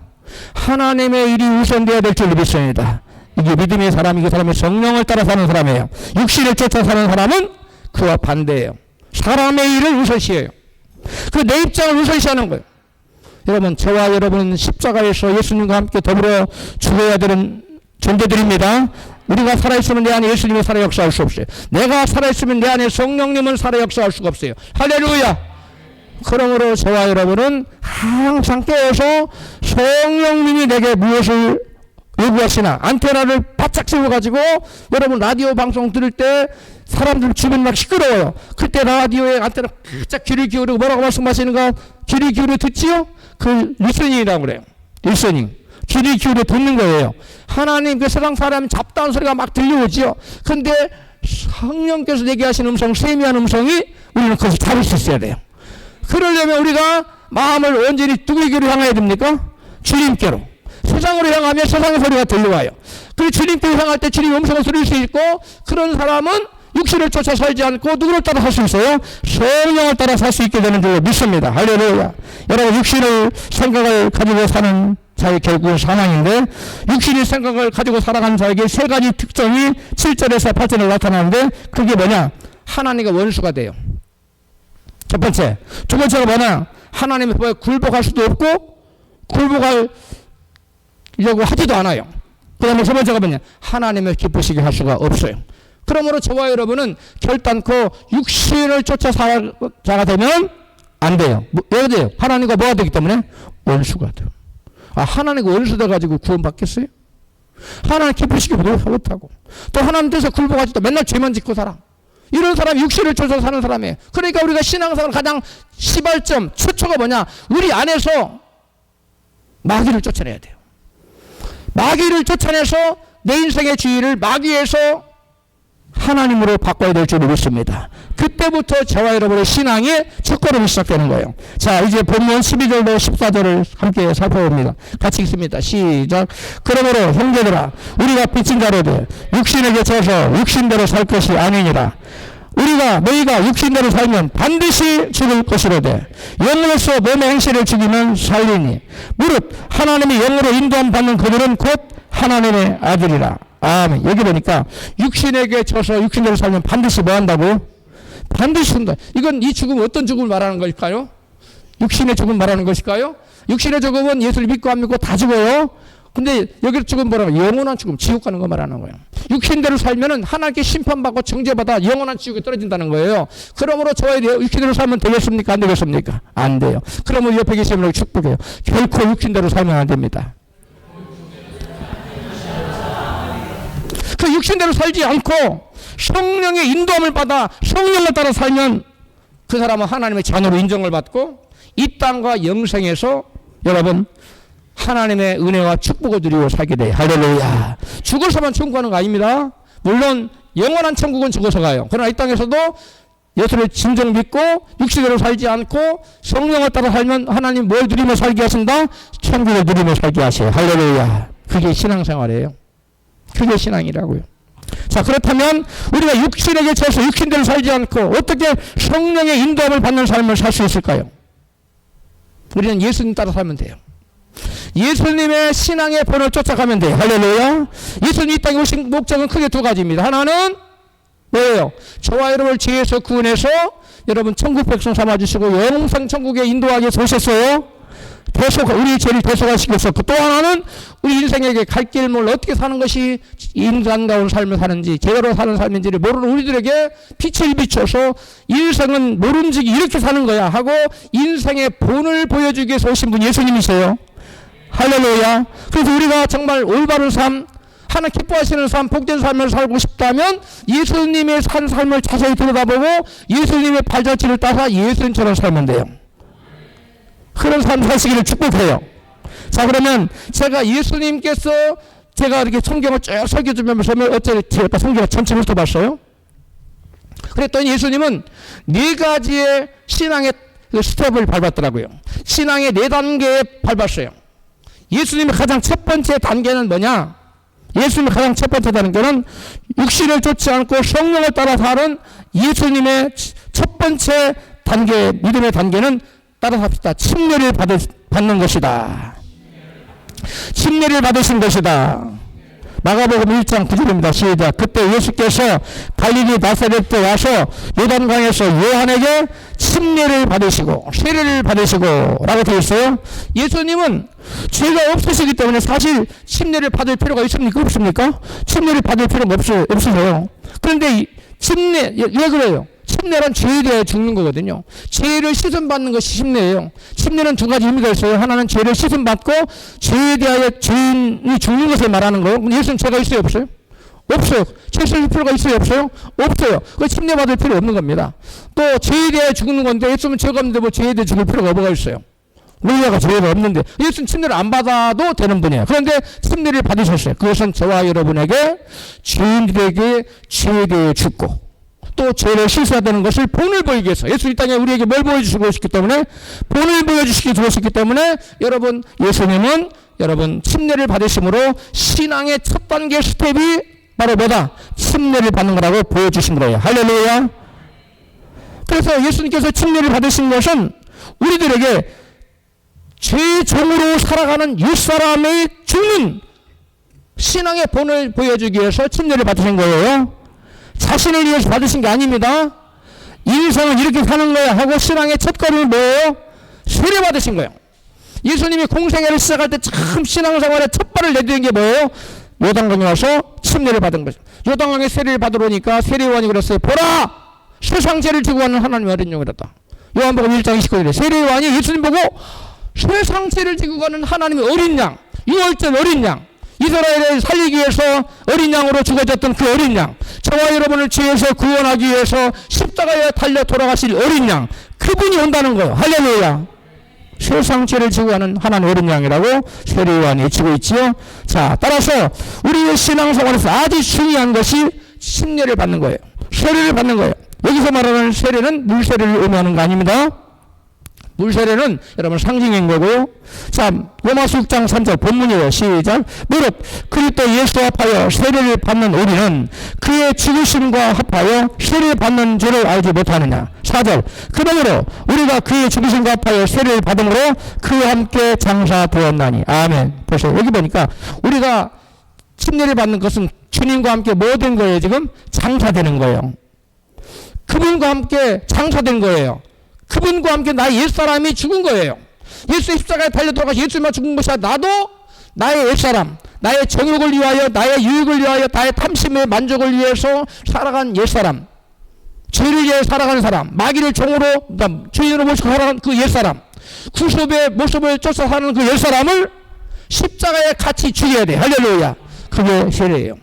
하나님의 일이 우선되어야 될 줄 믿습니다. 이게 믿음의 사람이 그 사람의 성령을 따라 사는 사람이에요. 육신을 쫓아 사는 사람은 그와 반대예요. 사람의 일을 우선시해요. 그 내 입장을 우선시하는 거예요. 여러분, 저와 여러분은 십자가에서 예수님과 함께 더불어 죽어야 되는 존재들입니다. 우리가 살아있으면 내 안에 예수님이 살아 역사할 수 없어요. 내가 살아있으면 내 안에 성령님은 살아 역사할 수가 없어요. 할렐루야. 그러므로 저와 여러분은 항상 깨어서 성령님이 내게 무엇을 요구하시나 안테나를 바짝 세워가지고 여러분 라디오 방송 들을 때 사람들 주변 막 시끄러워요. 그때 라디오에 안테나 바짝 귀를 기울이고 뭐라고 말씀하시는가 귀를 기울여 듣지요? 그 리스닝이라고 그래요. 리스닝. 귀를 기울여 듣는 거예요. 하나님 그 세상 사람 잡다한 소리가 막 들려오지요. 근데 성령께서 얘기하신 음성, 세미한 음성이 우리는 그것을 잡을 수 있어야 돼요. 그러려면 우리가 마음을 온전히 누구에게로 향해야 됩니까? 주님께로. 세상으로 향하면 세상의 소리가 들려와요. 그리고 주님께로 향할 때 주님 음성을 들을 수 있고 그런 사람은 육신을 쫓아 살지 않고 누구를 따라 살 수 있어요? 성령을 따라 살 수 있게 되는 줄로 믿습니다. 할렐루야. 여러분 육신을 생각을 가지고 사는 자의 결국은 사망인데 육신의 생각을 가지고 살아가는 자에게 세 가지 특성이 7절에서 8절에 나타나는데 그게 뭐냐? 하나님과 원수가 돼요. 첫 번째. 두 번째가 뭐냐? 하나님의 법에 굴복할 수도 없고 굴복하려고 하지도 않아요. 그 다음에 세 번째가 뭐냐? 하나님을 기쁘시게 할 수가 없어요. 그러므로 저와 여러분은 결단코 육신을 쫓아 살자가 되면 안 돼요. 왜 돼요? 하나님과 뭐가 되기 때문에? 원수가 돼요. 하나님과 원수 돼가지고 구원받겠어요? 하나님 기쁘시게 못하고 또 하나님 뜻에 굴복하지도 맨날 죄만 짓고 살아. 이런 사람이 육신을 쫓아 사는 사람이에요. 그러니까 우리가 신앙생활 가장 시발점 최초가 뭐냐? 우리 안에서 마귀를 쫓아내야 돼요. 마귀를 쫓아내서 내 인생의 주의를 마귀에서 하나님으로 바꿔야 될 줄 믿습니다. 그때부터 저와 여러분의 신앙의 첫걸음이 시작되는 거예요. 자, 이제 본문 12절로 14절을 함께 살펴봅니다. 같이 읽습니다. 시작. 그러므로 형제들아 우리가 빚진 자로되 육신에게 져서 육신대로 살 것이 아니니라. 너희가 육신대로 살면 반드시 죽을 것이로되 영으로서 몸의 행실을 죽이면 살리니 무릇 하나님이 영으로 인도함 받는 그들은 곧 하나님의 아들이라. 아멘. 여기 보니까 육신에게 져서 육신대로 살면 반드시 뭐 한다고? 반드시 죽는다. 이건 이 죽음은 어떤 죽음을 말하는 것일까요? 육신의 죽음 말하는 것일까요? 육신의 죽음은 예수를 믿고 안 믿고 다 죽어요. 근데 여기 죽음 뭐라고? 영원한 죽음, 지옥 가는 거 말하는 거예요. 육신대로 살면은 하나님께 심판받고 정죄받아 영원한 지옥에 떨어진다는 거예요. 그러므로 저와 육신대로 살면 되겠습니까? 안 되겠습니까? 안 돼요. 그러면 옆에 계시는 분에게 축복해요. 결코 육신대로 살면 안 됩니다. 그 육신대로 살지 않고 성령의 인도함을 받아 성령을 따라 살면 그 사람은 하나님의 자녀로 인정을 받고 이 땅과 영생에서 여러분 하나님의 은혜와 축복을 누리고 살게 돼요. 할렐루야. 죽어서만 천국 가는 거 아닙니다. 물론 영원한 천국은 죽어서 가요. 그러나 이 땅에서도 예수를 진정 믿고 육신대로 살지 않고 성령을 따라 살면 하나님 뭘 누리며 살게 하신다? 천국을 누리며 살게 하세요. 할렐루야. 그게 신앙생활이에요. 그게 신앙이라고요. 자, 그렇다면 우리가 육신에게 져서 육신대로 살지 않고 어떻게 성령의 인도함을 받는 삶을 살 수 있을까요? 우리는 예수님 따라 살면 돼요. 예수님의 신앙의 본을 쫓아가면 돼요. 할렐루야. 예수님 이 땅에 오신 목적은 크게 두 가지입니다. 하나는 뭐예요? 저와 여러분을 죄에서 구원해서 여러분 천국 백성 삼아주시고 영생 천국에 인도하기 위해서 오셨어요. 우리 죄를 대속하시겠어. 또 하나는 우리 인생에게 갈 길을 어떻게 사는 것이 인간다운 삶을 사는지 제대로 사는 삶인지를 모르는 우리들에게 빛을 비춰서 인생은 모름지기 이렇게 사는 거야 하고 인생의 본을 보여주기 위해서 오신 분 예수님이세요. 할렐루야. 그래서 우리가 정말 올바른 삶, 하나님 기뻐하시는 삶, 복된 삶을 살고 싶다면 예수님의 산 삶을 자세히 들여다보고 예수님의 발자취를 따라 예수님처럼 살면 돼요. 그런 삶 사시기를 축복해요. 자, 그러면 제가 예수님께서 제가 이렇게 성경을 쭉 설교주면서 어째 제가 성경을 전체 훑어봤어요. 그랬더니 예수님은 네 가지의 신앙의 스텝을 밟았더라고요. 신앙의 4단계에 밟았어요. 예수님의 가장 첫 번째 단계는 뭐냐? 예수님의 가장 첫 번째 단계는 육신을 쫓지 않고 성령을 따라 사는 예수님의 첫 번째 단계, 믿음의 단계는 따라 삽시다. 침례를 받는 것이다. 침례를 받으신 것이다. 마가복음 1장 9절입니다. 시작. 그때 예수께서 갈릴리 나사렛에 와서 요단강에서 요한에게 침례를 받으시고 세례를 받으시고 라고 되어 있어요. 예수님은 죄가 없으시기 때문에 사실 침례를 받을 필요가 있습니까? 없습니까? 침례를 받을 필요가 없으세요. 그런데 침례, 왜 그래요? 침례란 죄에 대해 죽는 거거든요. 죄를 씻음받는 것이 침례예요. 침례는 두 가지 의미가 있어요. 하나는 죄를 씻음받고 죄에 대하여 죄인이 죽는 것을 말하는 거예요. 예수는 죄가 있어요? 없어요? 없어요. 죄 씻을 필요가 있어요? 없어요? 없어요. 그 침례 받을 필요 없는 겁니다. 또 죄에 대해 죽는 건데 예수는 죄가 없는데 뭐 죄에 대해 죽을 필요가 뭐가 있어요? 우리가 죄가 없는데 예수는 침례를 안 받아도 되는 분이에요. 그런데 침례를 받으셨어요. 그것은 저와 여러분에게 죄인들에게 죄에 대해 죽고 또 죄를 씻어야 되는 것을 본을 보이기 위해서 예수 이 땅에 우리에게 뭘 보여주시고 싶기 때문에 본을 보여주시기 위해서기 때문에 여러분 예수님은 여러분 침례를 받으심으로 신앙의 첫 단계 스텝이 바로 뭐다? 침례를 받는 거라고 보여주신 거예요. 할렐루야. 그래서 예수님께서 침례를 받으신 것은 우리들에게 죄종으로 살아가는 옛사람의 죽는 신앙의 본을 보여주기 위해서 침례를 받으신 거예요. 자신을 위해서 받으신 게 아닙니다. 인생은 이렇게 사는 거야 하고 신앙의 첫걸음이 뭐예요? 세례 받으신 거예요. 예수님이 공생애를 시작할 때 참 신앙생활에 첫 발을 내디딘 게 뭐예요? 요단강에 와서 침례를 받은 거죠. 요단강에 세례를 받으러 오니까 세례요한이 그랬어요. 보라! 세상 죄를 지고 가는 하나님의 어린 양이랬다. 요한복음 1장 29절에 세례요한이 예수님 보고 세상 죄를 지고 가는 하나님의 어린 양, 유월절 어린 양, 이스라엘을 살리기 위해서 어린 양으로 죽어졌던 그 어린 양, 저와 여러분을 죄에서 구원하기 위해서 십자가에 달려 돌아가실 어린 양, 그분이 온다는 거예요. 할렐루야. 세상 죄를 지고 가는 하나님 어린 양이라고 세례요한이 외치고 있지요. 자, 따라서 우리의 신앙생활에서 아주 중요한 것이 침례를 받는 거예요. 세례를 받는 거예요. 여기서 말하는 세례는 물세례를 의미하는 거 아닙니다. 물세례는 여러분 상징인 거고요. 자, 로마서 6장 3절 본문이에요. 시작. 무릇 그리스도 예수 합하여 세례를 받는 우리는 그의 죽으심과 합하여 세례를 받는 줄을 알지 못하느냐. 4절. 그러므로 우리가 그의 죽으심과 합하여 세례를 받음으로 그와 함께 장사되었나니. 아멘. 보세요. 여기 보니까 우리가 침례를 받는 것은 주님과 함께 뭐 된 거예요? 지금 장사되는 거예요. 그분과 함께 장사된 거예요. 그분과 함께 나의 옛사람이 죽은 거예요. 예수의 십자가에 달려 들어가서 예수님만 죽은 것이 아니라 나도 나의 옛사람, 나의 정욕을 위하여, 나의 유익을 위하여, 나의 탐심의 만족을 위해서 살아간 옛사람, 죄를 위해 살아가는 사람, 마귀를 종으로, 주인으로 모시고 살아가는 그 옛사람, 구속의 모습을 쫓아 사는 그 옛사람을 십자가에 같이 죽여야 돼. 할렐루야. 그게 세례예요.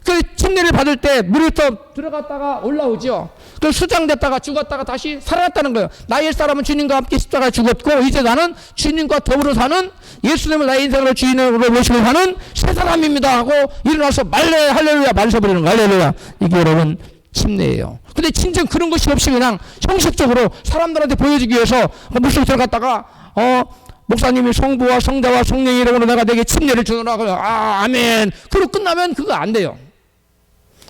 그 침례를 받을 때 물에 들어갔다가 올라오죠. 그 수장됐다가 죽었다가 다시 살아났다는 거예요. 나의 사람은 주님과 함께 십자가에 죽었고 이제 나는 주님과 더불어 사는 예수님을 나의 인생으로 주인으로 모시고 사는 새 사람입니다 하고 일어나서 말레 할렐루야 말해버리는 거예요. 할렐루야. 이게 여러분 침례예요. 근데 진정 그런 것이 없이 그냥 형식적으로 사람들한테 보여주기 위해서 물속에 들어갔다가 목사님이 성부와 성자와 성령 이름으로 내가 내게 침례를 주노라고 아멘. 그러고 끝나면 그거 안 돼요.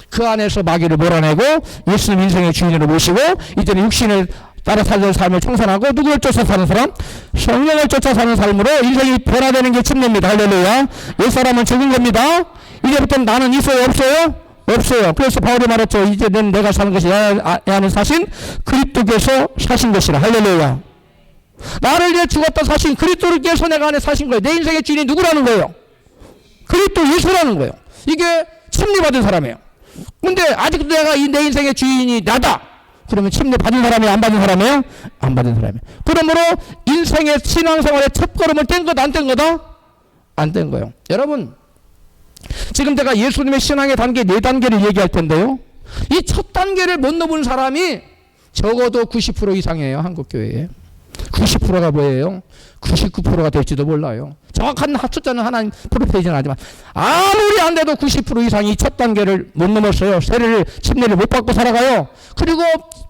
그 안에서 마귀를 몰아내고 예수님 인생의 주인으로 모시고 이제는 육신을 따라 살던 삶을 청산하고 누구를 쫓아 사는 사람? 성령을 쫓아 사는 삶으로 인생이 변화되는 게 침례입니다. 할렐루야. 옛사람은 죽은 겁니다. 이제부터 나는 있어요? 없어요? 없어요. 그래서 바울이 말했죠. 이제는 내가 사는 것이 야는 사신 그리스도께서 사신 것이라. 할렐루야. 나를 위해 죽었다 사신 그리스도께서 내가 안에 사신 거예요. 내 인생의 주인이 누구라는 거예요? 그리스도 예수라는 거예요. 이게 침례받은 사람이에요. 근데 아직도 내가 내 인생의 주인이 나다. 그러면 침례 받은 사람이 안 받은 사람이에요? 안 받은 사람이에요. 그러므로 인생의 신앙생활의 첫걸음을 뗀 거다 안 뗀 거다? 안 뗀 거예요. 여러분 지금 제가 예수님의 신앙의 단계 4단계를 얘기할 텐데요. 이 첫 단계를 못 넘은 사람이 적어도 90% 이상이에요. 한국교회에. 90%가 뭐예요? 99%가 될지도 몰라요. 정확한 숫자는 하나님 프로페이지는 하지만 아무리 안 돼도 90% 이상이 첫 단계를 못 넘었어요. 세례를 침례를 못 받고 살아가요. 그리고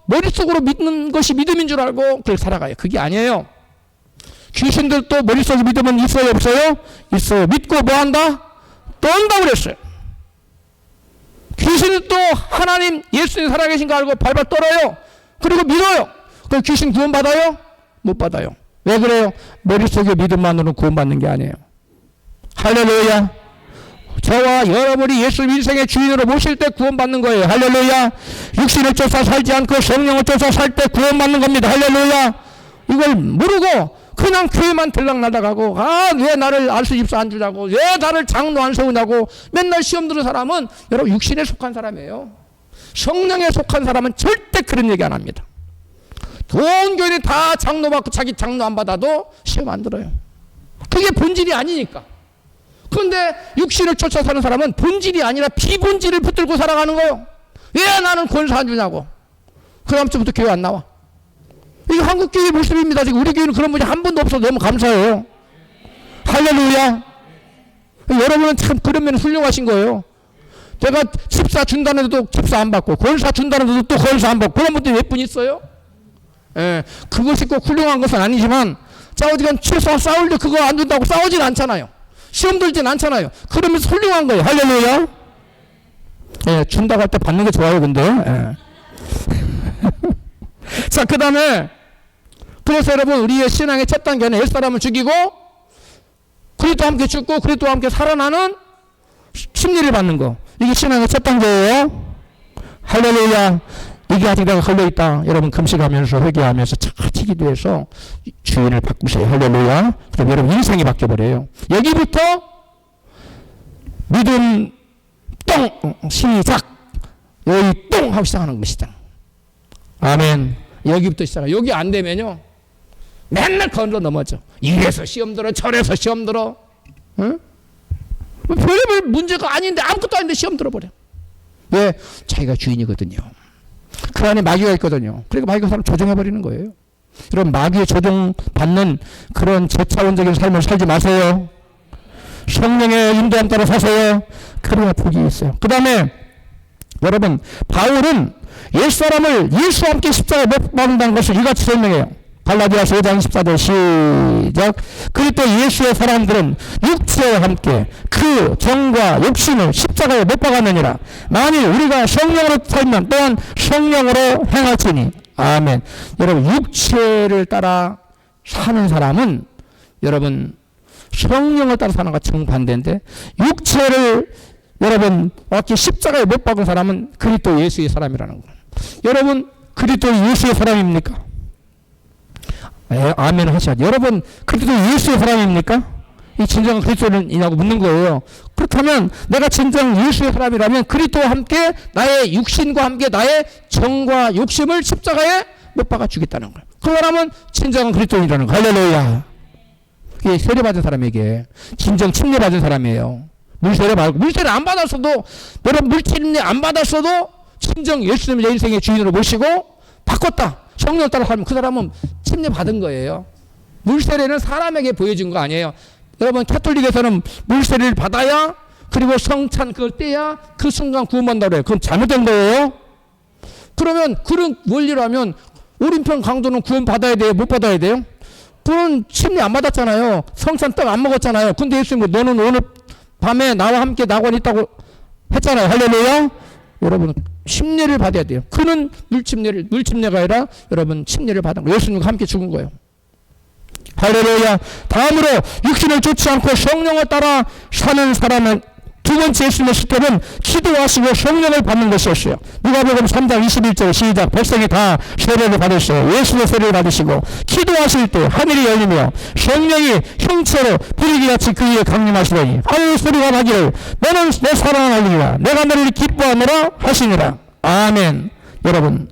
머릿속으로 믿는 것이 믿음인 줄 알고 그렇게 살아가요. 그게 아니에요. 귀신들도 머릿속에 믿으면 있어요, 없어요? 있어요. 믿고 뭐 한다? 떤다고 그랬어요. 귀신도 하나님 예수님 살아계신 거 알고 발발 떨어요. 그리고 믿어요. 그럼 귀신 구원받아요? 못 받아요. 왜 그래요? 머릿속에 믿음만으로는 구원받는 게 아니에요. 할렐루야. 저와 여러분이 예수 인생의 주인으로 모실 때 구원받는 거예요. 할렐루야. 육신을 쫓아 살지 않고 성령을 쫓아 살 때 구원받는 겁니다. 할렐루야. 이걸 모르고 그냥 교회만 들락날락하고 왜 나를 알수 집사 안 주냐고, 왜 나를 장로 안 세우냐고 맨날 시험 들은 사람은 여러분 육신에 속한 사람이에요. 성령에 속한 사람은 절대 그런 얘기 안 합니다. 온 교인이 다 장로 받고 자기 장로 안 받아도 시험 안 들어요. 그게 본질이 아니니까. 그런데 육신을 쫓아 사는 사람은 본질이 아니라 비본질을 붙들고 살아가는 거예요. 왜 나는 권사 안 주냐고. 그 다음부터 교회 안 나와. 이거 한국교회 모습입니다. 지금 우리 교회는 그런 분이 한 번도 없어서 너무 감사해요. 할렐루야. 여러분은 참 그런 면에 훌륭하신 거예요. 내가 집사 준다는데도 집사 안 받고, 권사 준다는데도 또 권사 안 받고, 그런 분들이 몇 분 있어요? 예, 그것이 꼭 훌륭한 것은 아니지만, 어디간 최소한 싸울 때 그거 안 준다고 싸우진 않잖아요. 시험 들진 않잖아요. 그러면서 훌륭한 거예요. 할렐루야. 예, 준다고 할 때 받는 게 좋아요, 근데. 예. 자, 그 다음에, 그래서 여러분, 우리의 신앙의 첫 단계는 옛사람을 죽이고, 그리스도와 함께 죽고, 그리스도와 함께 살아나는 심리를 받는 거. 이게 신앙의 첫 단계예요. 할렐루야. 이게 아직 내가 걸려있다. 여러분, 금식하면서, 회개하면서, 착같이 기도해서 주인을 바꾸세요. 할렐루야. 그럼 여러분, 인생이 바뀌어버려요. 여기부터 믿음, 똥! 시작! 여기 똥! 하고 시작하는 것이다. 아멘. 여기부터 시작해. 여기 안 되면요, 맨날 건너 넘어져. 이래서 시험 들어, 저래서 시험 들어. 응? 별의별 문제가 아닌데, 아무것도 아닌데 시험 들어버려. 왜? 자기가 주인이거든요. 그 안에 마귀가 있거든요. 그러니까 마귀가 사람 조종해버리는 거예요. 여러분, 마귀에 조종받는 그런 저차원적인 삶을 살지 마세요. 성령의 인도함 따라 사세요. 그래야 복이 있어요. 그 다음에 여러분, 바울은 옛사람을 예수와 함께 십자가에 못 박는다는 것을 이같이 설명해요. 갈라디아서 5장 14절 시작. 그리고 예수의 사람들은 육체와 함께 그 정과 욕심을 십자가에 못 박았느니라. 만일 우리가 성령으로 살면 또한 성령으로 행할지니. 아멘. 여러분, 육체를 따라 사는 사람은 여러분 성령을 따라 사는 것과 정반대인데, 육체를 여러분 어떻게 십자가에 못 박은 사람은 그리스도 예수의 사람이라는 거예요. 여러분, 그리스도 예수의 사람입니까? 아멘 하셔야죠. 여러분, 그리스도 예수의 사람입니까? 이 진정한 그리스도인이냐고 묻는 거예요. 그렇다면 내가 진정 예수의 사람이라면 그리스도와 함께 나의 육신과 함께 나의 정과 욕심을 십자가에 못 박아 주겠다는 거예요. 그 사람은 진정한 그리스도인이라는 거예요. 할렐루야. 이게 세례받은 사람에게 진정 침례받은 사람이에요. 물세례 말고, 물세례 안 받았어도, 여러분 물침례 안 받았어도 진정 예수님의 인생의 주인으로 모시고 바꿨다. 성령 따라 살면 그 사람은 침례 받은 거예요. 물세례는 사람에게 보여준 거 아니에요. 여러분, 카톨릭에서는 물세례를 받아야, 그리고 성찬 그걸 떼야 그 순간 구원받는다고 해요. 그건 잘못된 거예요. 그러면 그런 원리라면 오른편 강도는 구원 받아야 돼요? 못 받아야 돼요? 그건 침례 안 받았잖아요. 성찬 떡 안 먹었잖아요. 근데 예수님, 너는 오늘 밤에 나와 함께 낙원에 있다고 했잖아요. 할렐루야. 여러분, 침례를 받아야 돼요. 그는 물침례가 아니라 여러분 침례를 받은 거예요. 예수님과 함께 죽은 거예요. 할렐루야. 다음으로 육신을 쫓지 않고 성령을 따라 사는 사람은 두 번째 예수님의 스텝은 기도하시고 성령을 받는 것이었어요. 누가복음 3장 21절 시작. 백성이 다 세례를 받으셨어요. 예수의 세례를 받으시고 기도하실 때 하늘이 열리며 성령이 형체로 부리기같이 그 위에 강림하시더니 하늘 소리가 나기를 너는 내 사랑을 알리라 내가 너를 기뻐하노라 하시니라. 아멘. 여러분,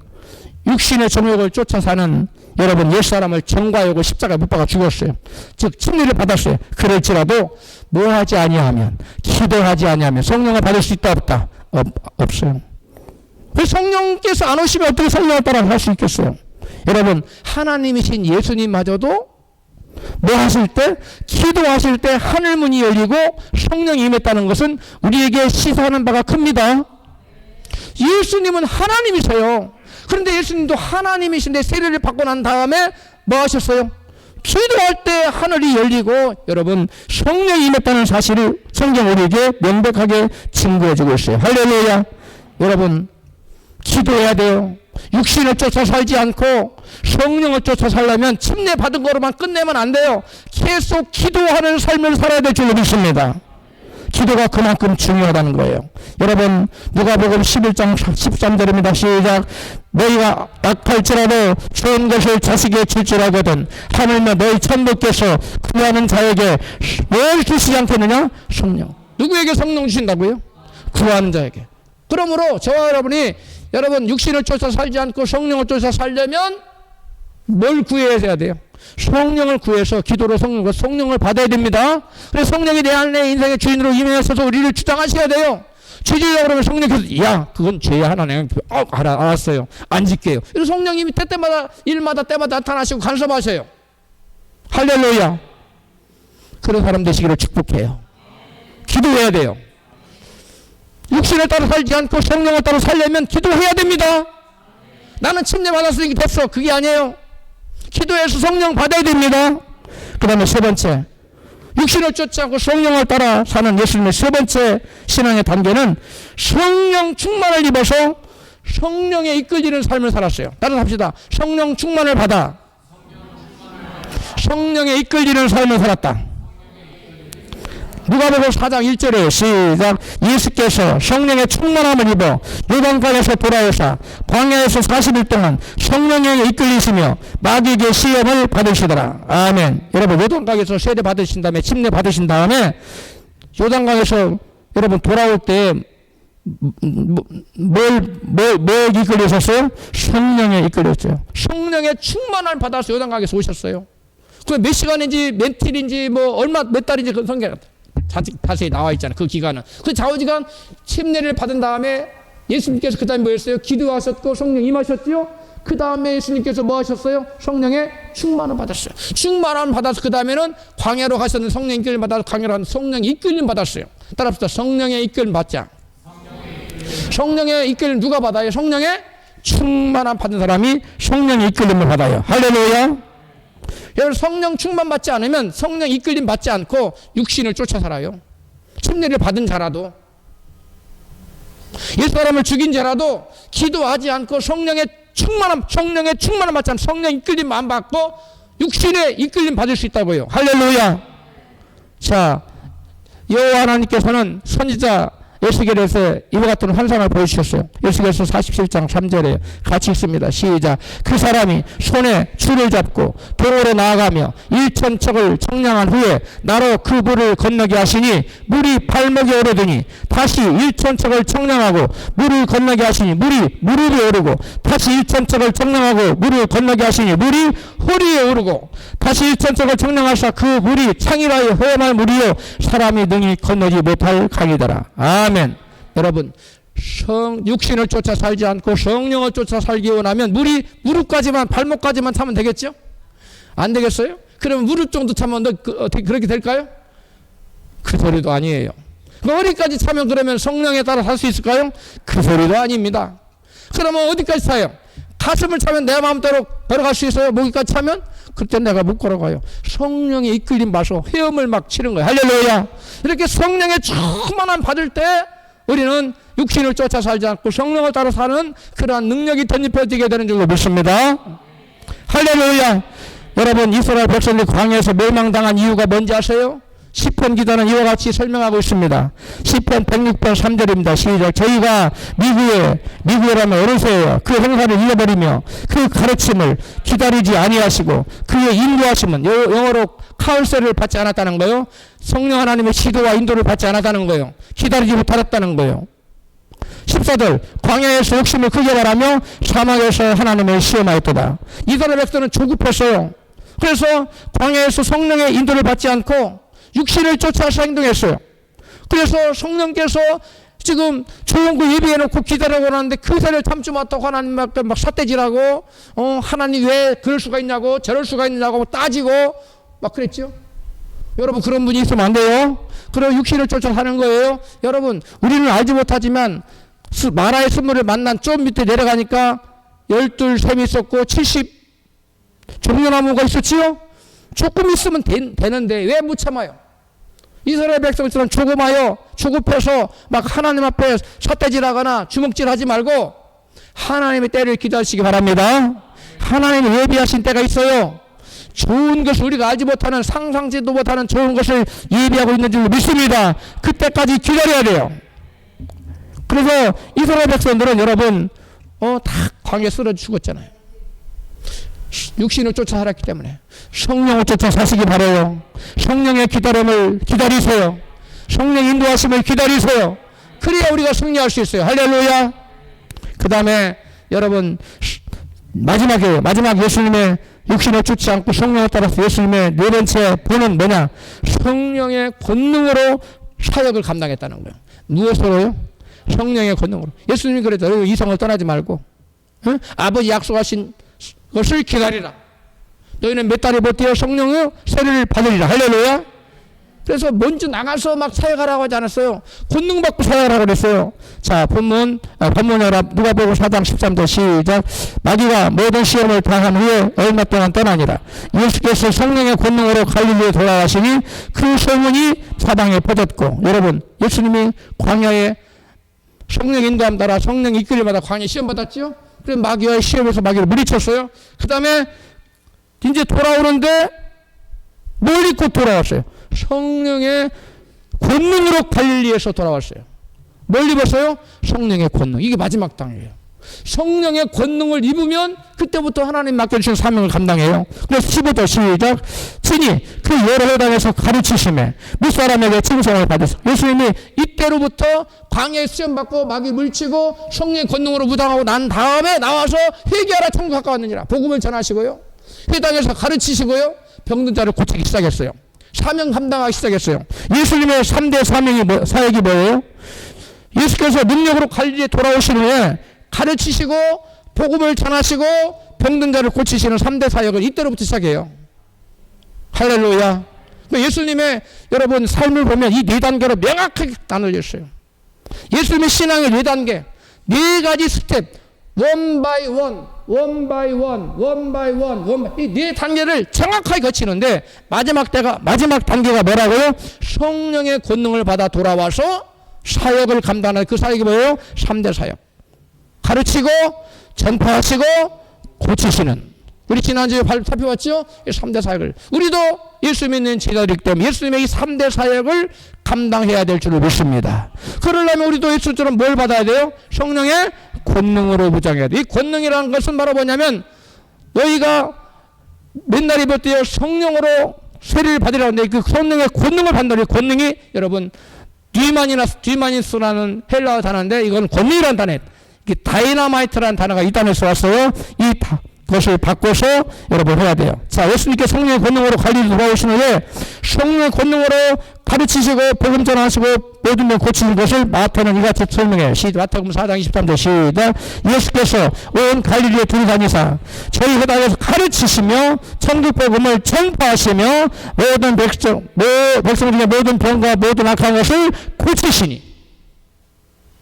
육신의 정욕을 쫓아 사는 여러분 옛사람을 정과 욕을 십자가에 못 박아 죽었어요. 즉 침례를 받았어요. 그럴지라도 뭐하지 아니하면, 기도하지 아니하면 성령을 받을 수 있다 없다? 없어요. 성령께서 안 오시면 어떻게 성령을 따라 할 수 있겠어요? 여러분, 하나님이신 예수님마저도 뭐 하실 때? 기도하실 때 하늘문이 열리고 성령이 임했다는 것은 우리에게 시사하는 바가 큽니다. 예수님은 하나님이세요. 그런데 예수님도 하나님이신데 세례를 받고 난 다음에 뭐 하셨어요? 기도할 때 하늘이 열리고 여러분 성령이 임했다는 사실을 성경 우리에게 명백하게 증거해주고 있어요. 할렐루야. 여러분 기도해야 돼요. 육신을 쫓아 살지 않고 성령을 쫓아 살려면 침례 받은 거로만 끝내면 안 돼요. 계속 기도하는 삶을 살아야 될 줄로 믿습니다. 기도가 그만큼 중요하다는 거예요. 여러분 누가복음 11장 13절입니다. 시작. 너희가 악할지라도 좋은 것을 자식에게 줄 줄 알거든 하물며 너희 천부께서 구하는 자에게 뭘 주시지 않겠느냐? 성령. 누구에게 성령 주신다고요? 구하는 자에게. 그러므로 저와 여러분이 여러분 육신을 쫓아 살지 않고 성령을 쫓아 살려면 뭘 구해야 돼요? 성령을 구해서 기도로 성령을 받아야 됩니다. 그래서 성령이 내 안에 인생의 주인으로 임하셔서 우리를 주장하셔야 돼요. 죄지으려고 그러면 성령께서 야 그건 죄야 하나님 알았어요 안 짓게요. 그래서 성령이 때마다 일마다 때마다 나타나시고 간섭하셔요. 할렐루야. 그런 사람 되시기를 축복해요. 기도해야 돼요. 육신을 따라 살지 않고 성령을 따라 살려면 기도해야 됩니다. 나는 침례 받았으니까 됐어 그게 아니에요. 기도해서 성령 받아야 됩니다. 그 다음에 세 번째 육신을 쫓지 않고 성령을 따라 사는 예수님의 세 번째 신앙의 단계는 성령 충만을 입어서 성령에 이끌리는 삶을 살았어요. 따라서 합시다. 성령 충만을 받아 성령에 이끌리는 삶을 살았다. 누가복음 4장 1절에 시작. 예수께서 성령의 충만함을 입어 요단강에서 돌아오사 광야에서 40일 동안 성령에 이끌리시며 마귀에게 시험을 받으시더라. 아멘. 여러분 요단강에서 세례 받으신 다음에 침례 받으신 다음에 요단강에서 여러분 돌아올 때 뭘 이끌리셨어요? 성령에 이끌렸어요. 성령의 충만함을 받아서 요단강에서 오셨어요. 그 몇 시간인지 몇 일인지 몇 달인지 그 성경 자세히 나와 있잖아요. 그 기간은. 그 좌우지간 침례를 받은 다음에 예수님께서 그 다음에 뭐 했어요? 기도하셨고 성령 임하셨지요? 그 다음에 예수님께서 뭐 하셨어요? 성령의 충만을 받았어요. 충만을 받아서 그 다음에는 광야로 가셨는데 성령 이끌림 받아서 광야로 가서 성령 이끌림 받았어요. 따라합시다. 성령의 이끌림 받자. 성령의 이끌림 누가 받아요? 성령의 충만함 받은 사람이 성령의 이끌림을 받아요. 할렐루야. 여러분 성령 충만 받지 않으면 성령 이끌림 받지 않고 육신을 쫓아 살아요. 침례를 받은 자라도 옛사람을 죽인 자라도 기도하지 않고 성령의 충만함 받지 않고 성령 이끌림 안 받고 육신의 이끌림 받을 수 있다고요. 할렐루야. 자, 여호와 하나님께서는 선지자 에스겔에서 이와 같은 환상을 보여주셨어요. 에스겔서 47장 3절에 같이 있습니다. 시작. 그 사람이 손에 줄을 잡고 도로로 나아가며 1,000척을 청량한 후에 나로 그 물을 건너게 하시니 물이 발목에 오르더니 다시 1,000척을 청량하고 물을 건너게 하시니 물이 무릎에 오르고 다시 1,000척을 청량하고 물을 건너게 하시니 물이 허리에 오르고 다시 1,000척을 청량하사 그 물이 창이라여 허염한 물이요 사람이 능히 건너지 못할 강이더라. 아멘. 여러분 육신을 쫓아 살지 않고 성령을 쫓아 살기 원하면 물이 무릎까지만 발목까지만 차면 되겠죠? 안 되겠어요? 그러면 무릎 정도 차면 어떻게 그렇게 될까요? 그 소리도 아니에요. 어디까지 차면 그러면 성령에 따라 살 수 있을까요? 그 소리도 아닙니다. 그러면 어디까지 차요? 가슴을 차면 내 마음대로 걸어갈 수 있어요? 목이까지 차면? 그때 내가 못 걸어가요. 성령의 이끌림 받아서 헤엄을 막 치는 거예요. 할렐루야. 이렇게 성령의 충만함 받을 때 우리는 육신을 쫓아 살지 않고 성령을 따라 사는 그러한 능력이 덧입혀지게 되는 줄로 믿습니다. 할렐루야. 여러분 이스라엘 백성들이 광야에서 멸망당한 이유가 뭔지 아세요? 시편 기자는 이와 같이 설명하고 있습니다. 시편 106편 3절입니다. 시작. 저희가 미국이라면 어느 새예요. 그 행사를 잃어버리며 그 가르침을 기다리지 아니하시고 그의 인도하심은 영어로 카운셀을 받지 않았다는 거예요. 성령 하나님의 지도와 인도를 받지 않았다는 거예요. 기다리지 못하였다는 거예요. 14절 광야에서 욕심을 크게 바라며 사막에서 하나님을 시험하였도다. 이스라엘 백성은 조급했어요. 그래서 광야에서 성령의 인도를 받지 않고 육신을 쫓아서 행동했어요. 그래서 성령께서 지금 좋은 거 예비해놓고 기다리고 하는데 그새를 참지 못하고 하나님 앞에 막 삿대질하고 하나님 왜 그럴 수가 있냐고 저럴 수가 있냐고 따지고 막 그랬죠. 여러분 그런 분이 있으면 안 돼요. 그리고 육신을 쫓아 사는 거예요. 여러분 우리는 알지 못하지만 마라의 스물을 만난 좀 밑에 내려가니까 12샘이 있었고 70 종려나무가 있었지요. 조금 있으면 되는데 왜 못 참아요? 이스라엘 백성처럼 조금하여 조급해서 막 하나님 앞에 삿대질하거나 주먹질하지 말고 하나님의 때를 기다리시기 바랍니다. 하나님이 예비하신 때가 있어요. 좋은 것을 우리가 알지 못하는 상상지도 못하는 좋은 것을 예비하고 있는 줄 믿습니다. 그때까지 기다려야 돼요. 그래서 이스라엘 백성들은 여러분 다 광야에 쓰러져 죽었잖아요. 육신을 쫓아 살았기 때문에 성령을 쫓아 사시기 바라요. 성령의 기다림을 기다리세요. 성령 인도하심을 기다리세요. 그래야 우리가 승리할 수 있어요. 할렐루야. 그 다음에 여러분 마지막 예수님의 육신을 쫓지 않고 성령에 따라서 예수님의 네 번째 본은 뭐냐? 성령의 권능으로 사역을 감당했다는 거예요. 무엇으로요? 성령의 권능으로. 예수님이 그랬죠. 이성을 떠나지 말고 아버지 약속하신 것을 기다리라. 너희는 몇 달에 못 뛰어 성령의 세례를 받으리라. 할렐루야. 그래서 먼저 나가서 막 사역하라고 하지 않았어요. 권능 받고 사역하라고 그랬어요. 자, 본문 누가복음 4장 13절 시작. 마귀가 모든 시험을 당한 후에 얼마 동안 떠나니라. 예수께서 성령의 권능으로 갈릴리에 돌아가시니 그 소문이 사방에 퍼졌고. 여러분, 예수님이 광야에 성령 인도함 따라 성령 이끌림마다 광야에 시험 받았죠. 그래서 마귀와의 시험에서 마귀를 물리쳤어요. 그 다음에 이제 돌아오는데 뭘 입고 돌아왔어요? 성령의 권능으로 갈릴리에서 돌아왔어요. 뭘 입었어요? 성령의 권능. 이게 마지막 땅이에요. 성령의 권능을 입으면 그때부터 하나님 맡겨주신 사명을 감당해요. 그래서 15절 시작. 친히 그 여러 회당에서 가르치심에 무사람에게 칭송을 받았어요. 예수님이 이때로부터 광야에 시험받고 마귀 물치고 성령의 권능으로 무장하고 난 다음에 나와서 회개하라 천국 가까웠느니라. 복음을 전하시고요. 회당에서 가르치시고요. 병든 자를 고치기 시작했어요. 사명 감당하기 시작했어요. 예수님의 3대 사역이 뭐예요? 예수께서 능력으로 갈릴리에 돌아오신 후에 가르치시고 복음을 전하시고 병든 자를 고치시는 3대 사역을 이때로부터 시작해요. 할렐루야. 예수님의 여러분 삶을 보면 이 네 단계로 명확하게 나눠져 있어요. 예수님의 신앙의 네 단계, 네 가지 스텝, one by one, 이 네 단계를 정확하게 거치는데 마지막 단계가 뭐라고요? 성령의 권능을 받아 돌아와서 사역을 감당하는 그 사역이 뭐예요? 3대 사역. 가르치고 전파하시고 고치시는. 우리 지난주에 살펴봤죠? 이 3대 사역을. 우리도 예수 믿는 제자들이기 때문에 예수님의 이 3대 사역을 감당해야 될 줄을 믿습니다. 그러려면 우리도 예수처럼 뭘 받아야 돼요? 성령의 권능으로 무장해야 돼요. 이 권능이라는 것은 바로 뭐냐면 너희가 맨날 입었대요. 성령으로 세례를 받으라고 하는데 그 성령의 권능을 받는다. 권능이 여러분 뒤마니스라는 헬라어 단어인데 이건 권능이라는 단어예요. 다이나마이트라는 단어가 이 단어에서 왔어요. 그것을 바꿔서 여러분 해야 돼요. 자, 예수님께 성령의 권능으로 갈릴리 돌아오신 후에 성령의 권능으로 가르치시고 복음 전하시고 모든 면 고치는 것을 마태는 이같이 설명해요. 마태복음 4장 23절 시작. 예수께서 온 갈릴리에 들다니사 저희 회당에서 가르치시며 천국 복음을 전파하시며 모든 백성 중에 모든 병과 모든 악한 것을 고치시니.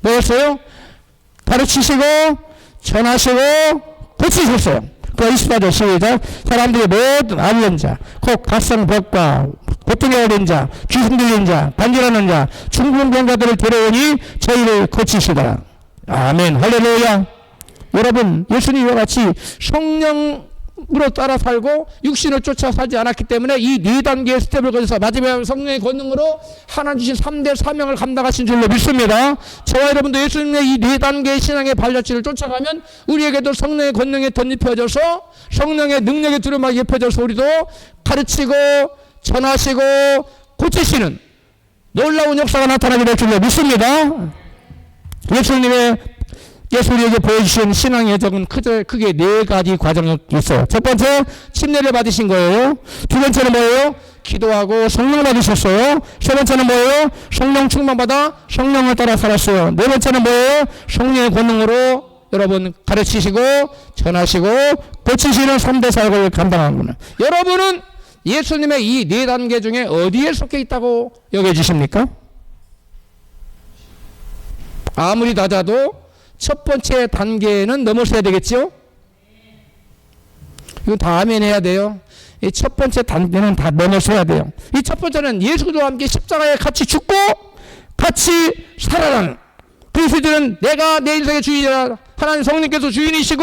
뭐였어요? 가르치시고 전하시고 고치셨어요. 그 24절 시작. 사람들이 모든 앓는 자, 곧 각성벽과 고통에 어린 자, 귀신 들린 자, 간질하는 자, 중풍병자들을 데려오니 저희를 고치시더라. 아멘. 할렐루야. 여러분, 예수님과 같이 성령으로 따라 살고 육신을 쫓아 살지 않았기 때문에 이 네 단계의 스텝을 거쳐서 마지막 성령의 권능으로 하나님 주신 3대 사명을 감당하신 줄로 믿습니다. 저와 여러분도 예수님의 이 네 단계의 신앙의 발자취를 쫓아가면 우리에게도 성령의 권능에 덧입혀져서 성령의 능력의 두루마기 입혀져서 우리도 가르치고 전하시고 고치시는 놀라운 역사가 나타나게 될 줄로 믿습니다. 예수 우리에게 보여주신 신앙의 여정은 크게 네 가지 과정이 있어요. 첫 번째, 침례를 받으신 거예요. 두 번째는 뭐예요? 기도하고 성령 받으셨어요. 세 번째는 뭐예요? 성령 충만받아 성령을 따라 살았어요. 네 번째는 뭐예요? 성령의 권능으로 여러분 가르치시고 전하시고 고치시는 3대 사역을 감당하는구나. 여러분은 예수님의 이 네 단계 중에 어디에 속해 있다고 여겨지십니까? 아무리 낮아도 첫 번째 단계는 넘어서야 되겠죠? 이거 다 아멘 해야 돼요. 이 첫 번째 단계는 다 면허서야 돼요. 이 첫 번째는 예수와 함께 십자가에 같이 죽고 같이 살아가는, 그리스도는 내가 내 인생의 주인이라, 하나님 성령께서 주인이시고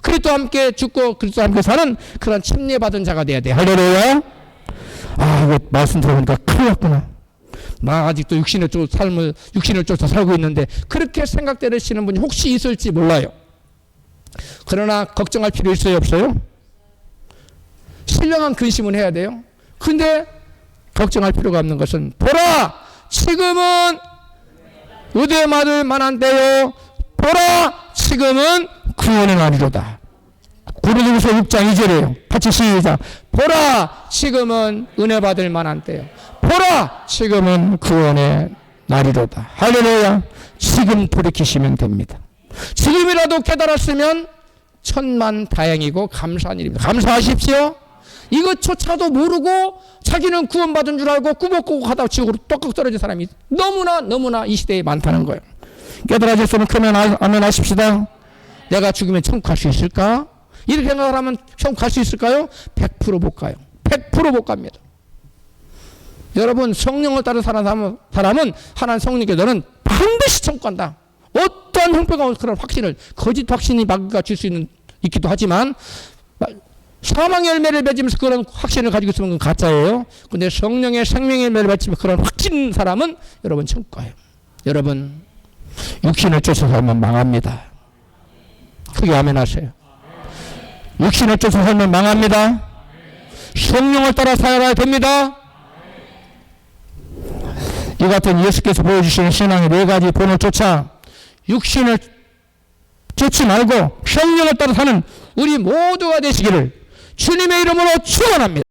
그리스도와 함께 죽고 그리스도와 함께 사는 그런 침례받은 자가 돼야 돼. 할렐루야. 아, 이거 말씀 들어보니까 큰일 났구나. 나 아직도 육신을 쫓아 살고 있는데, 그렇게 생각되시는 분이 혹시 있을지 몰라요. 그러나 걱정할 필요 있어요, 없어요? 신령한 근심은 해야 돼요. 근데 걱정할 필요가 없는 것은, 보라 지금은 의대 맞을 만한 때요, 보라 지금은 구원의 날이로다. 고린도후서 6장 2절이에요. 같이 시작. 보라 지금은 은혜 받을 만한 때요, 보라 지금은 구원의 날이로다. 할렐루야. 지금 돌이키시면 됩니다. 지금이라도 깨달았으면 천만 다행이고 감사한 일입니다. 감사하십시오. 이것조차도 모르고 자기는 구원받은 줄 알고 꾸벅꾸벅 하다가 지옥으로 떡국 떨어진 사람이 너무나 이 시대에 많다는 거예요. 깨달아졌으면 그러면 아멘 하십시다. 내가 죽으면 천국 갈 수 있을까? 이렇게 생각을 하면 천국 갈 수 있을까요? 100% 못 가요. 100% 못 갑니다. 여러분, 성령을 따라 사는 사람은 하나님 성령께 너는 반드시 천국 간다. 어떠한 형편과 그런 확신을, 거짓 확신이 마귀가 줄 수 있기도 하지만 사망의 열매를 맺으면서 그런 확신을 가지고 있으면 그건 가짜예요. 근데 성령의 생명의 열매를 맺으면 그런 확신 사람은 여러분 천국 가요. 여러분, 육신을 쫓아서 살면 망합니다. 크게 아멘 하세요. 육신을 쫓아서 살면 망합니다. 성령을 따라 살아야 됩니다. 이 같은 예수께서 보여주시는 신앙의 네 가지 본을 쫓아 육신을 쫓지 말고 성령을 따라 사는 우리 모두가 되시기를 주님의 이름으로 축원합니다.